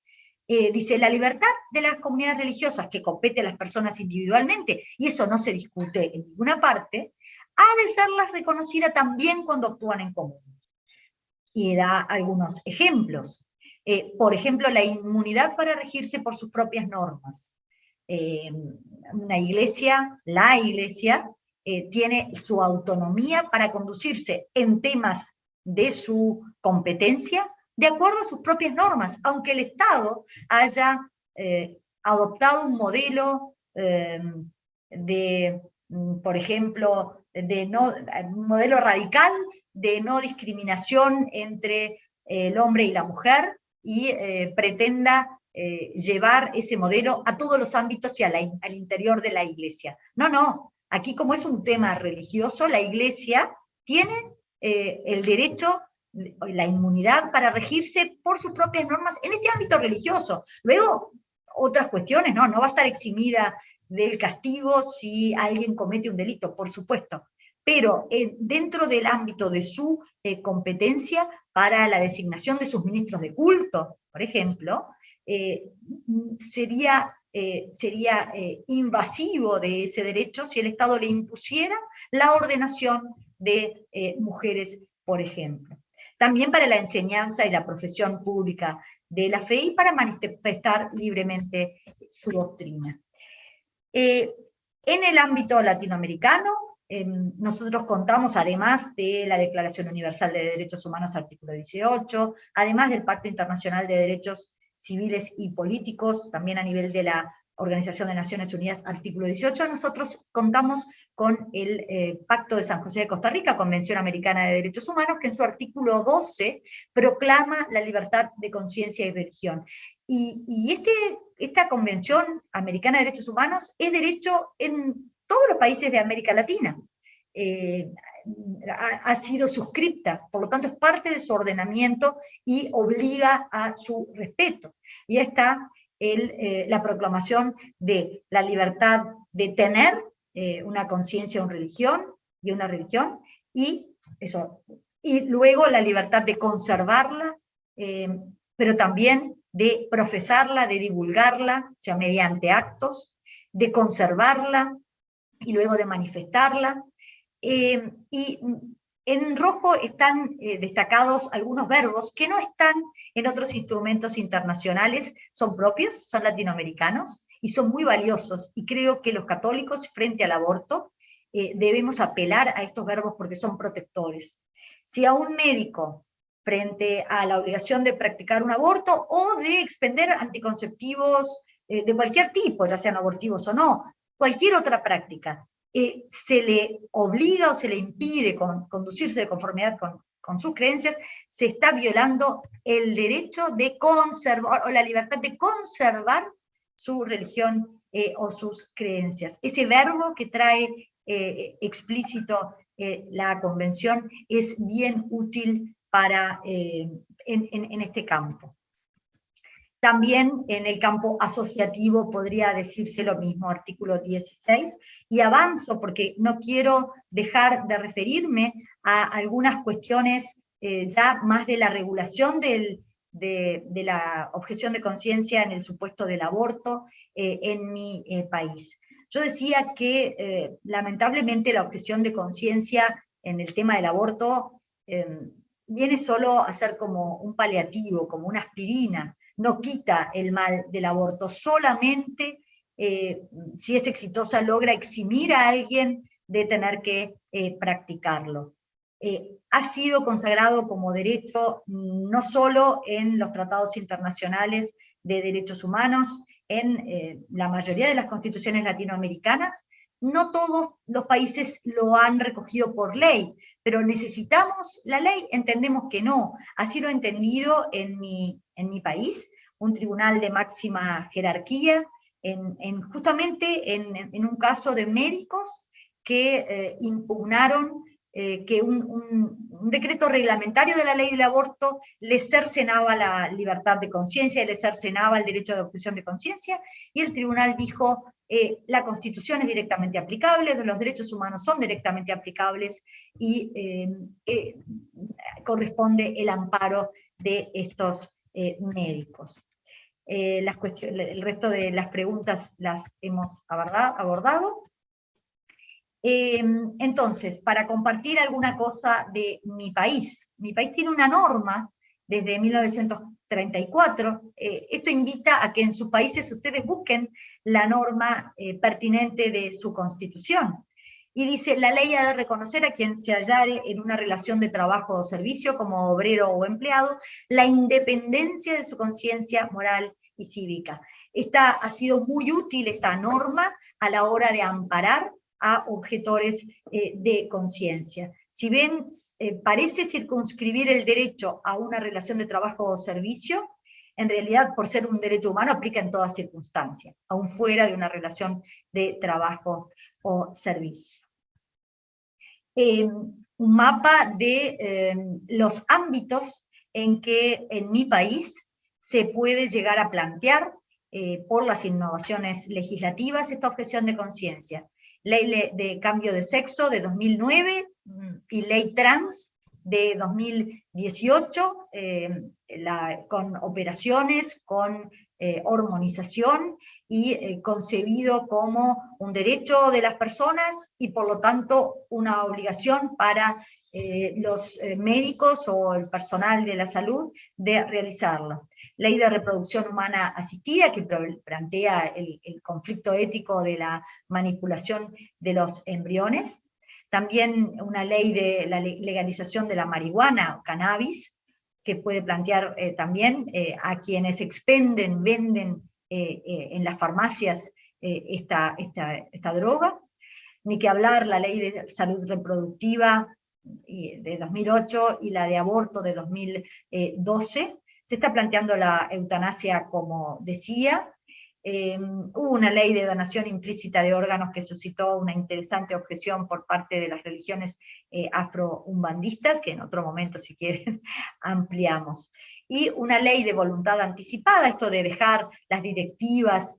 dice, la libertad de las comunidades religiosas que compete a las personas individualmente, y eso no se discute en ninguna parte, ha de serlas reconocida también cuando actúan en común. Y da algunos ejemplos. Por ejemplo, la inmunidad para regirse por sus propias normas. La iglesia tiene su autonomía para conducirse en temas de su competencia de acuerdo a sus propias normas, aunque el Estado haya adoptado un modelo por ejemplo, un modelo radical de no discriminación entre el hombre y la mujer, y pretenda llevar ese modelo a todos los ámbitos y al interior de la iglesia. No, aquí como es un tema religioso, la iglesia tiene el derecho, la inmunidad para regirse por sus propias normas en este ámbito religioso. Luego, otras cuestiones, no va a estar eximida del castigo si alguien comete un delito, por supuesto, pero dentro del ámbito de su competencia para la designación de sus ministros de culto, por ejemplo, sería invasivo de ese derecho si el Estado le impusiera la ordenación de mujeres, por ejemplo. También para la enseñanza y la profesión pública de la fe y para manifestar libremente su doctrina. En el ámbito latinoamericano, nosotros contamos, además de la Declaración Universal de Derechos Humanos, artículo 18, además del Pacto Internacional de Derechos Civiles y Políticos, también a nivel de la Organización de Naciones Unidas, artículo 18, nosotros contamos con el Pacto de San José de Costa Rica, Convención Americana de Derechos Humanos, que en su artículo 12 proclama la libertad de conciencia y religión. Y esta Convención Americana de Derechos Humanos es derecho en todos los países de América Latina. Ha sido suscripta, por lo tanto es parte de su ordenamiento y obliga a su respeto. Y está la proclamación de la libertad de tener una conciencia, una religión, y luego la libertad de conservarla, pero también de profesarla, de divulgarla, o sea, mediante actos, de conservarla y luego de manifestarla. Y en rojo están destacados algunos verbos que no están en otros instrumentos internacionales, son propios, son latinoamericanos, y son muy valiosos, y creo que los católicos frente al aborto debemos apelar a estos verbos porque son protectores. Si a un médico, frente a la obligación de practicar un aborto o de expender anticonceptivos de cualquier tipo, ya sean abortivos o no, cualquier otra práctica, se le obliga o se le impide conducirse de conformidad con sus creencias, se está violando el derecho de conservar, o la libertad de conservar su religión o sus creencias. Ese verbo que trae explícito la Convención es bien útil para, en este campo. También en el campo asociativo podría decirse lo mismo, artículo 16, y avanzo porque no quiero dejar de referirme a algunas cuestiones ya más de la regulación de la objeción de conciencia en el supuesto del aborto en mi país. Yo decía que lamentablemente la objeción de conciencia en el tema del aborto viene solo a ser como un paliativo, como una aspirina, no quita el mal del aborto, solamente si es exitosa logra eximir a alguien de tener que practicarlo. Ha sido consagrado como derecho no solo en los tratados internacionales de derechos humanos, en la mayoría de las constituciones latinoamericanas, no todos los países lo han recogido por ley, pero ¿necesitamos la ley? Entendemos que no. Así lo he entendido en mi país, un tribunal de máxima jerarquía, justamente en un caso de médicos que impugnaron que un decreto reglamentario de la ley del aborto les cercenaba la libertad de conciencia, les cercenaba el derecho de objeción de conciencia, y el tribunal dijo, la Constitución es directamente aplicable, los derechos humanos son directamente aplicables, y corresponde el amparo de estos médicos. El resto de las preguntas las hemos abordado. Entonces, para compartir alguna cosa de mi país tiene una norma desde 1934, esto invita a que en sus países ustedes busquen la norma pertinente de su Constitución, y dice: la ley ha de reconocer a quien se hallare en una relación de trabajo o servicio como obrero o empleado, la independencia de su conciencia moral y cívica. Esta ha sido muy útil, esta norma, a la hora de amparar a objetores de conciencia. Si bien parece circunscribir el derecho a una relación de trabajo o servicio, en realidad, por ser un derecho humano, aplica en todas circunstancias, aún fuera de una relación de trabajo o servicio. Un mapa de los ámbitos en que en mi país se puede llegar a plantear, por las innovaciones legislativas, esta objeción de conciencia. Ley de cambio de sexo de 2009 y ley trans de 2018, con operaciones, con hormonización, y concebido como un derecho de las personas y por lo tanto una obligación para los médicos o el personal de la salud de realizarlo. Ley de reproducción humana asistida, que plantea el conflicto ético de la manipulación de los embriones. También una ley de la legalización de la marihuana o cannabis, que puede plantear también a quienes expenden, venden en las farmacias esta droga. Ni que hablar la ley de salud reproductiva de 2008 y la de aborto de 2012. Se está planteando la eutanasia, como decía. Hubo una ley de donación implícita de órganos que suscitó una interesante objeción por parte de las religiones afro-umbandistas, que en otro momento, si quieren, ampliamos. Y una ley de voluntad anticipada, esto de dejar las directivas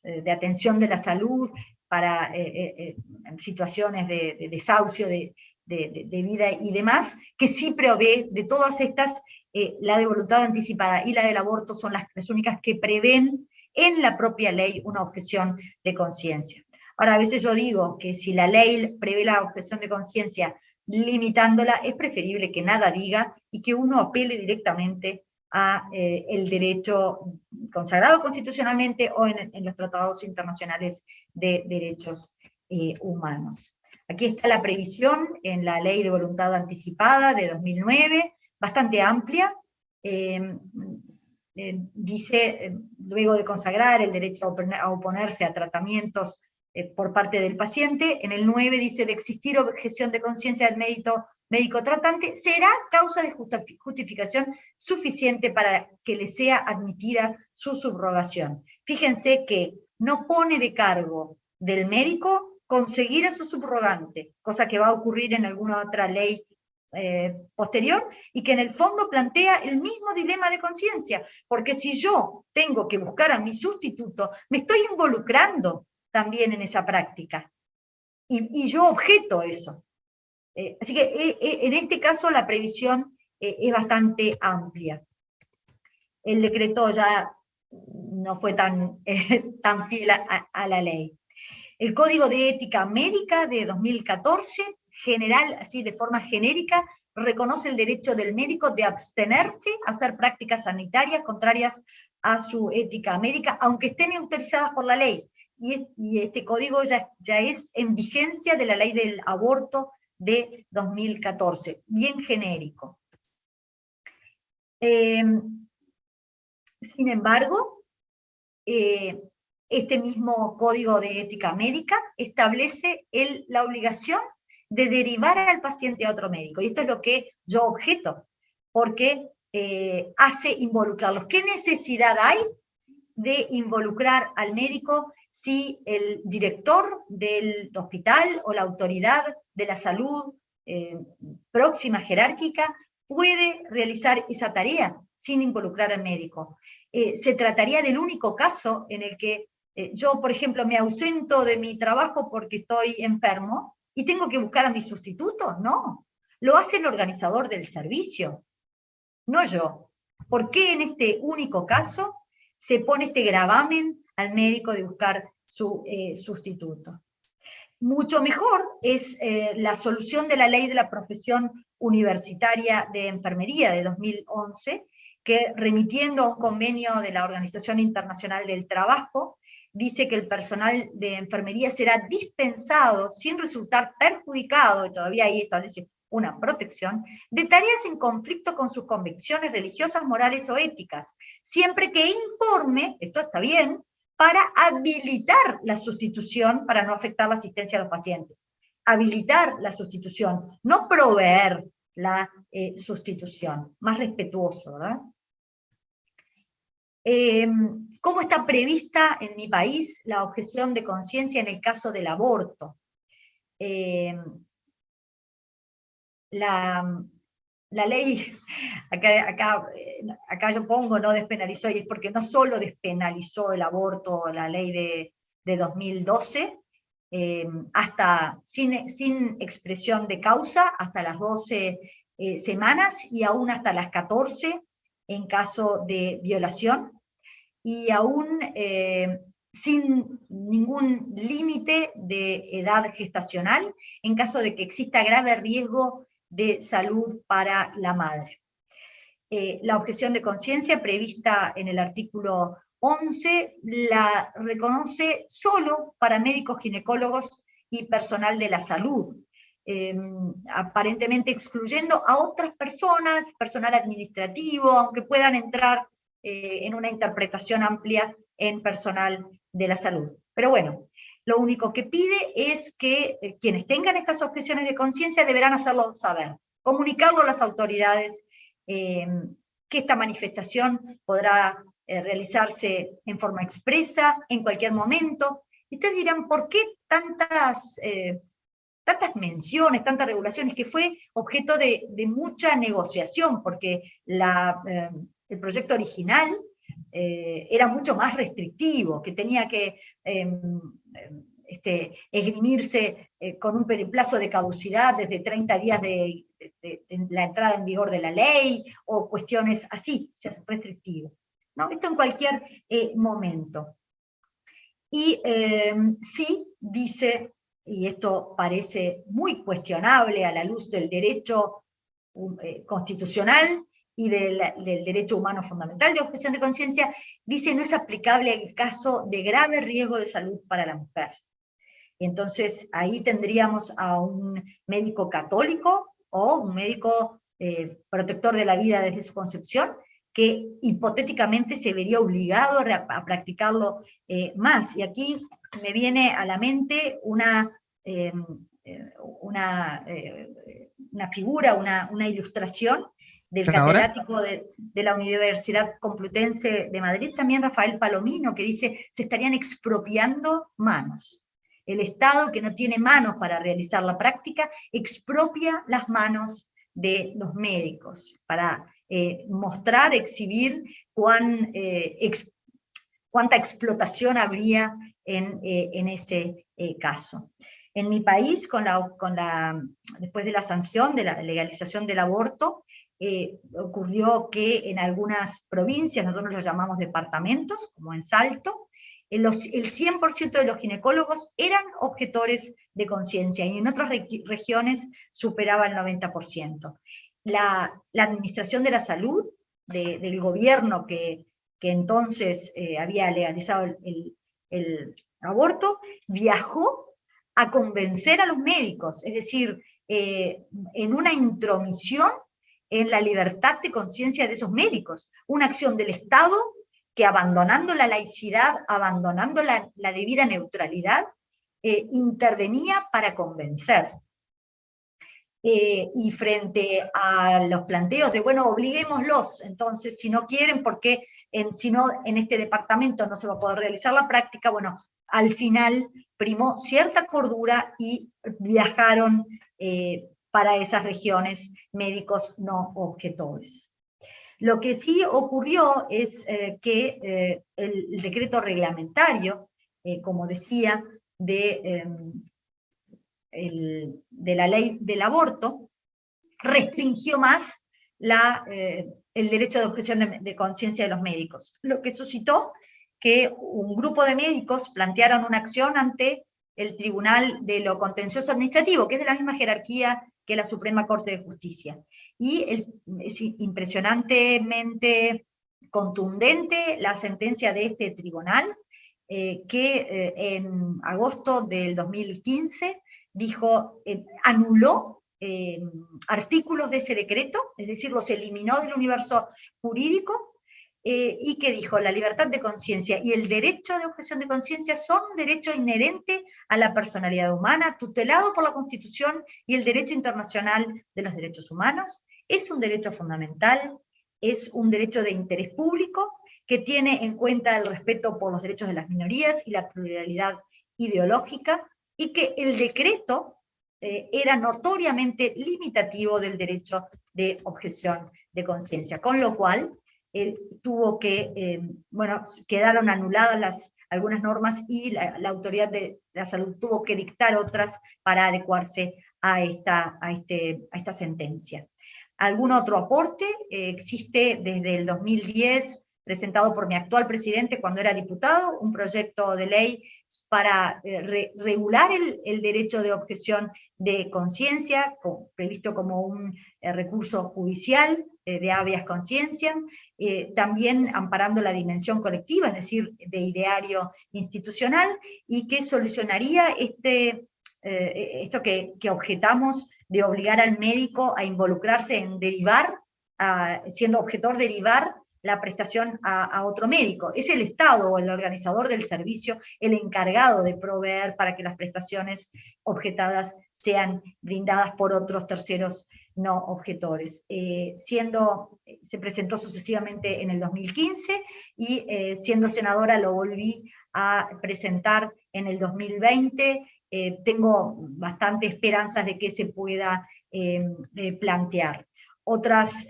de atención de la salud, para situaciones de desahucio de vida y demás, que sí provee de todas estas. La de voluntad anticipada y la del aborto son las únicas que prevén en la propia ley una objeción de conciencia. Ahora, a veces yo digo que si la ley prevé la objeción de conciencia limitándola, es preferible que nada diga y que uno apele directamente a el derecho consagrado constitucionalmente o en los tratados internacionales de derechos humanos. Aquí está la previsión en la ley de voluntad anticipada de 2009, bastante amplia. Dice, luego de consagrar el derecho a oponerse a tratamientos por parte del paciente, en el 9 dice: de existir objeción de conciencia del médico tratante, será causa de justificación suficiente para que le sea admitida su subrogación. Fíjense que no pone de cargo del médico conseguir a su subrogante, cosa que va a ocurrir en alguna otra ley posterior, y que en el fondo plantea el mismo dilema de conciencia, porque si yo tengo que buscar a mi sustituto, me estoy involucrando también en esa práctica, y yo objeto eso. Así que en este caso la previsión es bastante amplia. El decreto ya no fue tan fiel a la ley. El Código de Ética Médica de 2014, general, así de forma genérica, reconoce el derecho del médico de abstenerse a hacer prácticas sanitarias contrarias a su ética médica, aunque estén autorizadas por la ley. Y este código ya es en vigencia de la ley del aborto de 2014, bien genérico. Sin embargo, este mismo Código de Ética Médica establece la obligación de derivar al paciente a otro médico. Y esto es lo que yo objeto, porque hace involucrarlos. ¿Qué necesidad hay de involucrar al médico si el director del hospital o la autoridad de la salud próxima jerárquica puede realizar esa tarea sin involucrar al médico? Se trataría del único caso en el que yo, por ejemplo, me ausento de mi trabajo porque estoy enfermo y tengo que buscar a mi sustituto. No, lo hace el organizador del servicio, no yo. ¿Por qué en este único caso se pone este gravamen al médico de buscar su sustituto? Mucho mejor es la solución de la ley de la profesión universitaria de enfermería de 2011, que remitiendo a un convenio de la Organización Internacional del Trabajo, dice que el personal de enfermería será dispensado sin resultar perjudicado, y todavía ahí establece una protección, de tareas en conflicto con sus convicciones religiosas, morales o éticas, siempre que informe, esto está bien, para habilitar la sustitución para no afectar la asistencia a los pacientes. Habilitar la sustitución, no proveer la sustitución, más respetuoso, ¿verdad? ¿Cómo está prevista en mi país la objeción de conciencia en el caso del aborto? La ley, acá yo pongo no despenalizó, y es porque no solo despenalizó el aborto la ley de 2012, hasta sin expresión de causa, hasta las 12 semanas, y aún hasta las 14 en caso de violación, y aún sin ningún límite de edad gestacional, en caso de que exista grave riesgo de salud para la madre. La objeción de conciencia prevista en el artículo 11 la reconoce solo para médicos, ginecólogos y personal de la salud, aparentemente excluyendo a otras personas, personal administrativo, aunque puedan entrar en una interpretación amplia en personal de la salud. Pero bueno, lo único que pide es que quienes tengan estas objeciones de conciencia deberán hacerlo saber, comunicarlo a las autoridades, que esta manifestación podrá realizarse en forma expresa, en cualquier momento. Y ustedes dirán, ¿por qué tantas menciones, tantas regulaciones? Que fue objeto de mucha negociación, porque el proyecto original era mucho más restrictivo, que tenía que esgrimirse con un plazo de caducidad desde 30 días de la entrada en vigor de la ley, o cuestiones así, o sea, restrictivo. ¿No? Esto en cualquier momento. Y sí, dice, y esto parece muy cuestionable a la luz del derecho constitucional y del derecho humano fundamental de objeción de conciencia, dice no es aplicable en el caso de grave riesgo de salud para la mujer. Entonces ahí tendríamos a un médico católico o un médico protector de la vida desde su concepción, que hipotéticamente se vería obligado a practicarlo más. Y aquí me viene a la mente una figura, una ilustración del catedrático de la Universidad Complutense de Madrid, también Rafael Palomino, que dice, se estarían expropiando manos. El Estado, que no tiene manos para realizar la práctica, expropia las manos de los médicos, para mostrar, exhibir cuánta explotación habría en ese caso. En mi país, después de la sanción de la legalización del aborto, ocurrió que en algunas provincias, nosotros los llamamos departamentos, como en Salto, el 100% de los ginecólogos eran objetores de conciencia, y en otras regiones superaba el 90%. La Administración de la Salud del gobierno que entonces había legalizado el aborto, viajó a convencer a los médicos, es decir, en una intromisión en la libertad de conciencia de esos médicos, una acción del Estado que, abandonando la laicidad, abandonando la debida neutralidad, intervenía para convencer. y frente a los planteos de, bueno, obliguémoslos, entonces, si no quieren, porque si no, en este departamento no se va a poder realizar la práctica, bueno, al final primó cierta cordura y viajaron para esas regiones médicos no objetores. Lo que sí ocurrió es que el decreto reglamentario, como decía, de la ley del aborto, restringió más el derecho de objeción de conciencia de los médicos, lo que suscitó que un grupo de médicos plantearon una acción ante el Tribunal de lo Contencioso Administrativo, que es de la misma jerarquía que la Suprema Corte de Justicia. Y es impresionantemente contundente la sentencia de este tribunal, que en agosto del 2015 dijo, anuló artículos de ese decreto, es decir, los eliminó del universo jurídico, y que dijo, la libertad de conciencia y el derecho de objeción de conciencia son un derecho inherente a la personalidad humana, tutelado por la Constitución y el derecho internacional de los derechos humanos, es un derecho fundamental, es un derecho de interés público, que tiene en cuenta el respeto por los derechos de las minorías y la pluralidad ideológica, y que el decreto era notoriamente limitativo del derecho de objeción de conciencia, con lo cual tuvo que, bueno, quedaron anuladas algunas normas y la Autoridad de la Salud tuvo que dictar otras para adecuarse a esta sentencia. ¿Algún otro aporte? Existe desde el 2010, presentado por mi actual presidente cuando era diputado, un proyecto de ley para regular el derecho de objeción de conciencia, previsto como un recurso judicial de habeas conciencia, también amparando la dimensión colectiva, es decir, de ideario institucional, y que solucionaría esto que objetamos de obligar al médico a involucrarse en derivar, siendo objetor, derivar la prestación a otro médico. Es el Estado o el organizador del servicio el encargado de proveer para que las prestaciones objetadas sean brindadas por otros terceros no objetores. Se presentó sucesivamente en el 2015 y siendo senadora lo volví a presentar en el 2020. Tengo bastante esperanzas de que se pueda plantear. Otras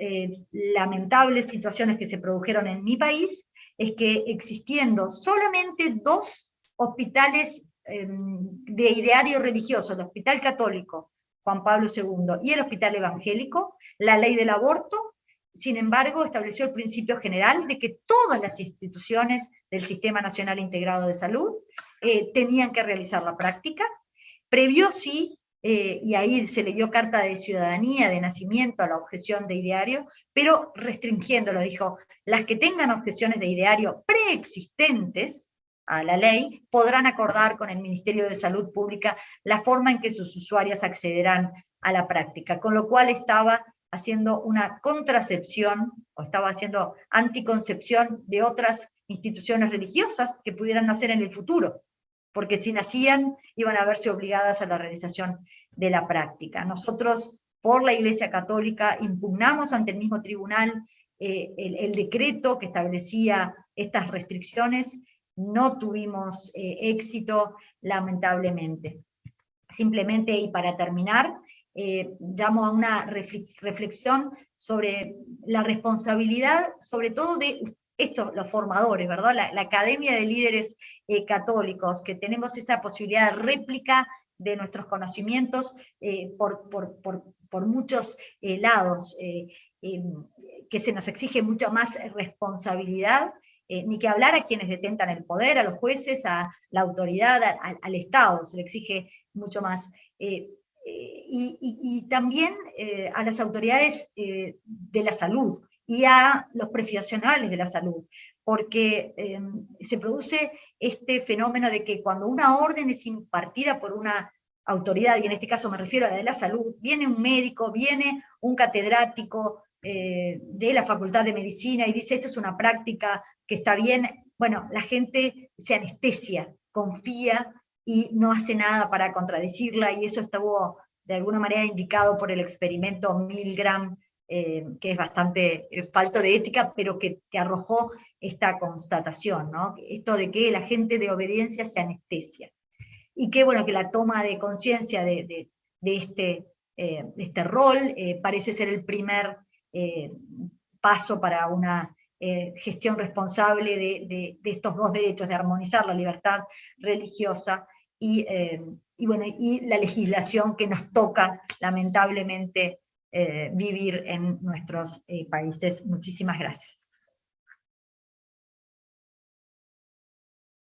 lamentables situaciones que se produjeron en mi país es que existiendo solamente 2 hospitales de ideario religioso, el Hospital Católico Juan Pablo II y el Hospital Evangélico, la ley del aborto, sin embargo, estableció el principio general de que todas las instituciones del Sistema Nacional Integrado de Salud tenían que realizar la práctica, previó sí, y ahí se le dio carta de ciudadanía, de nacimiento a la objeción de ideario, pero restringiéndolo, dijo, las que tengan objeciones de ideario preexistentes a la ley, podrán acordar con el Ministerio de Salud Pública la forma en que sus usuarios accederán a la práctica, con lo cual estaba haciendo una contracepción, o estaba haciendo anticoncepción de otras instituciones religiosas que pudieran nacer en el futuro, porque si nacían iban a verse obligadas a la realización de la práctica. Nosotros, por la Iglesia Católica, impugnamos ante el mismo tribunal el decreto que establecía estas restricciones, no tuvimos éxito, lamentablemente. Simplemente, y para terminar, llamo a una reflexión sobre la responsabilidad, sobre todo de los formadores, ¿verdad? La Academia de Líderes Católicos, que tenemos esa posibilidad de réplica de nuestros conocimientos por muchos lados, que se nos exige mucho más responsabilidad, ni que hablar a quienes detentan el poder, a los jueces, a la autoridad, al Estado, se le exige mucho más. Y también a las autoridades de la salud y a los profesionales de la salud, porque se produce este fenómeno de que cuando una orden es impartida por una autoridad, y en este caso me refiero a la de la salud, viene un médico, viene un catedrático de la Facultad de Medicina y dice esto es una práctica que está bien, bueno, la gente se anestesia, confía y no hace nada para contradecirla, y eso estuvo de alguna manera indicado por el experimento Milgram, que es bastante falto de ética, pero que arrojó esta constatación, ¿no? Esto de que la gente de obediencia se anestesia. Y que, bueno, que la toma de conciencia de este rol parece ser el primer paso para una gestión responsable de estos dos derechos, de armonizar la libertad religiosa y la legislación que nos toca, lamentablemente, vivir en nuestros países. Muchísimas gracias.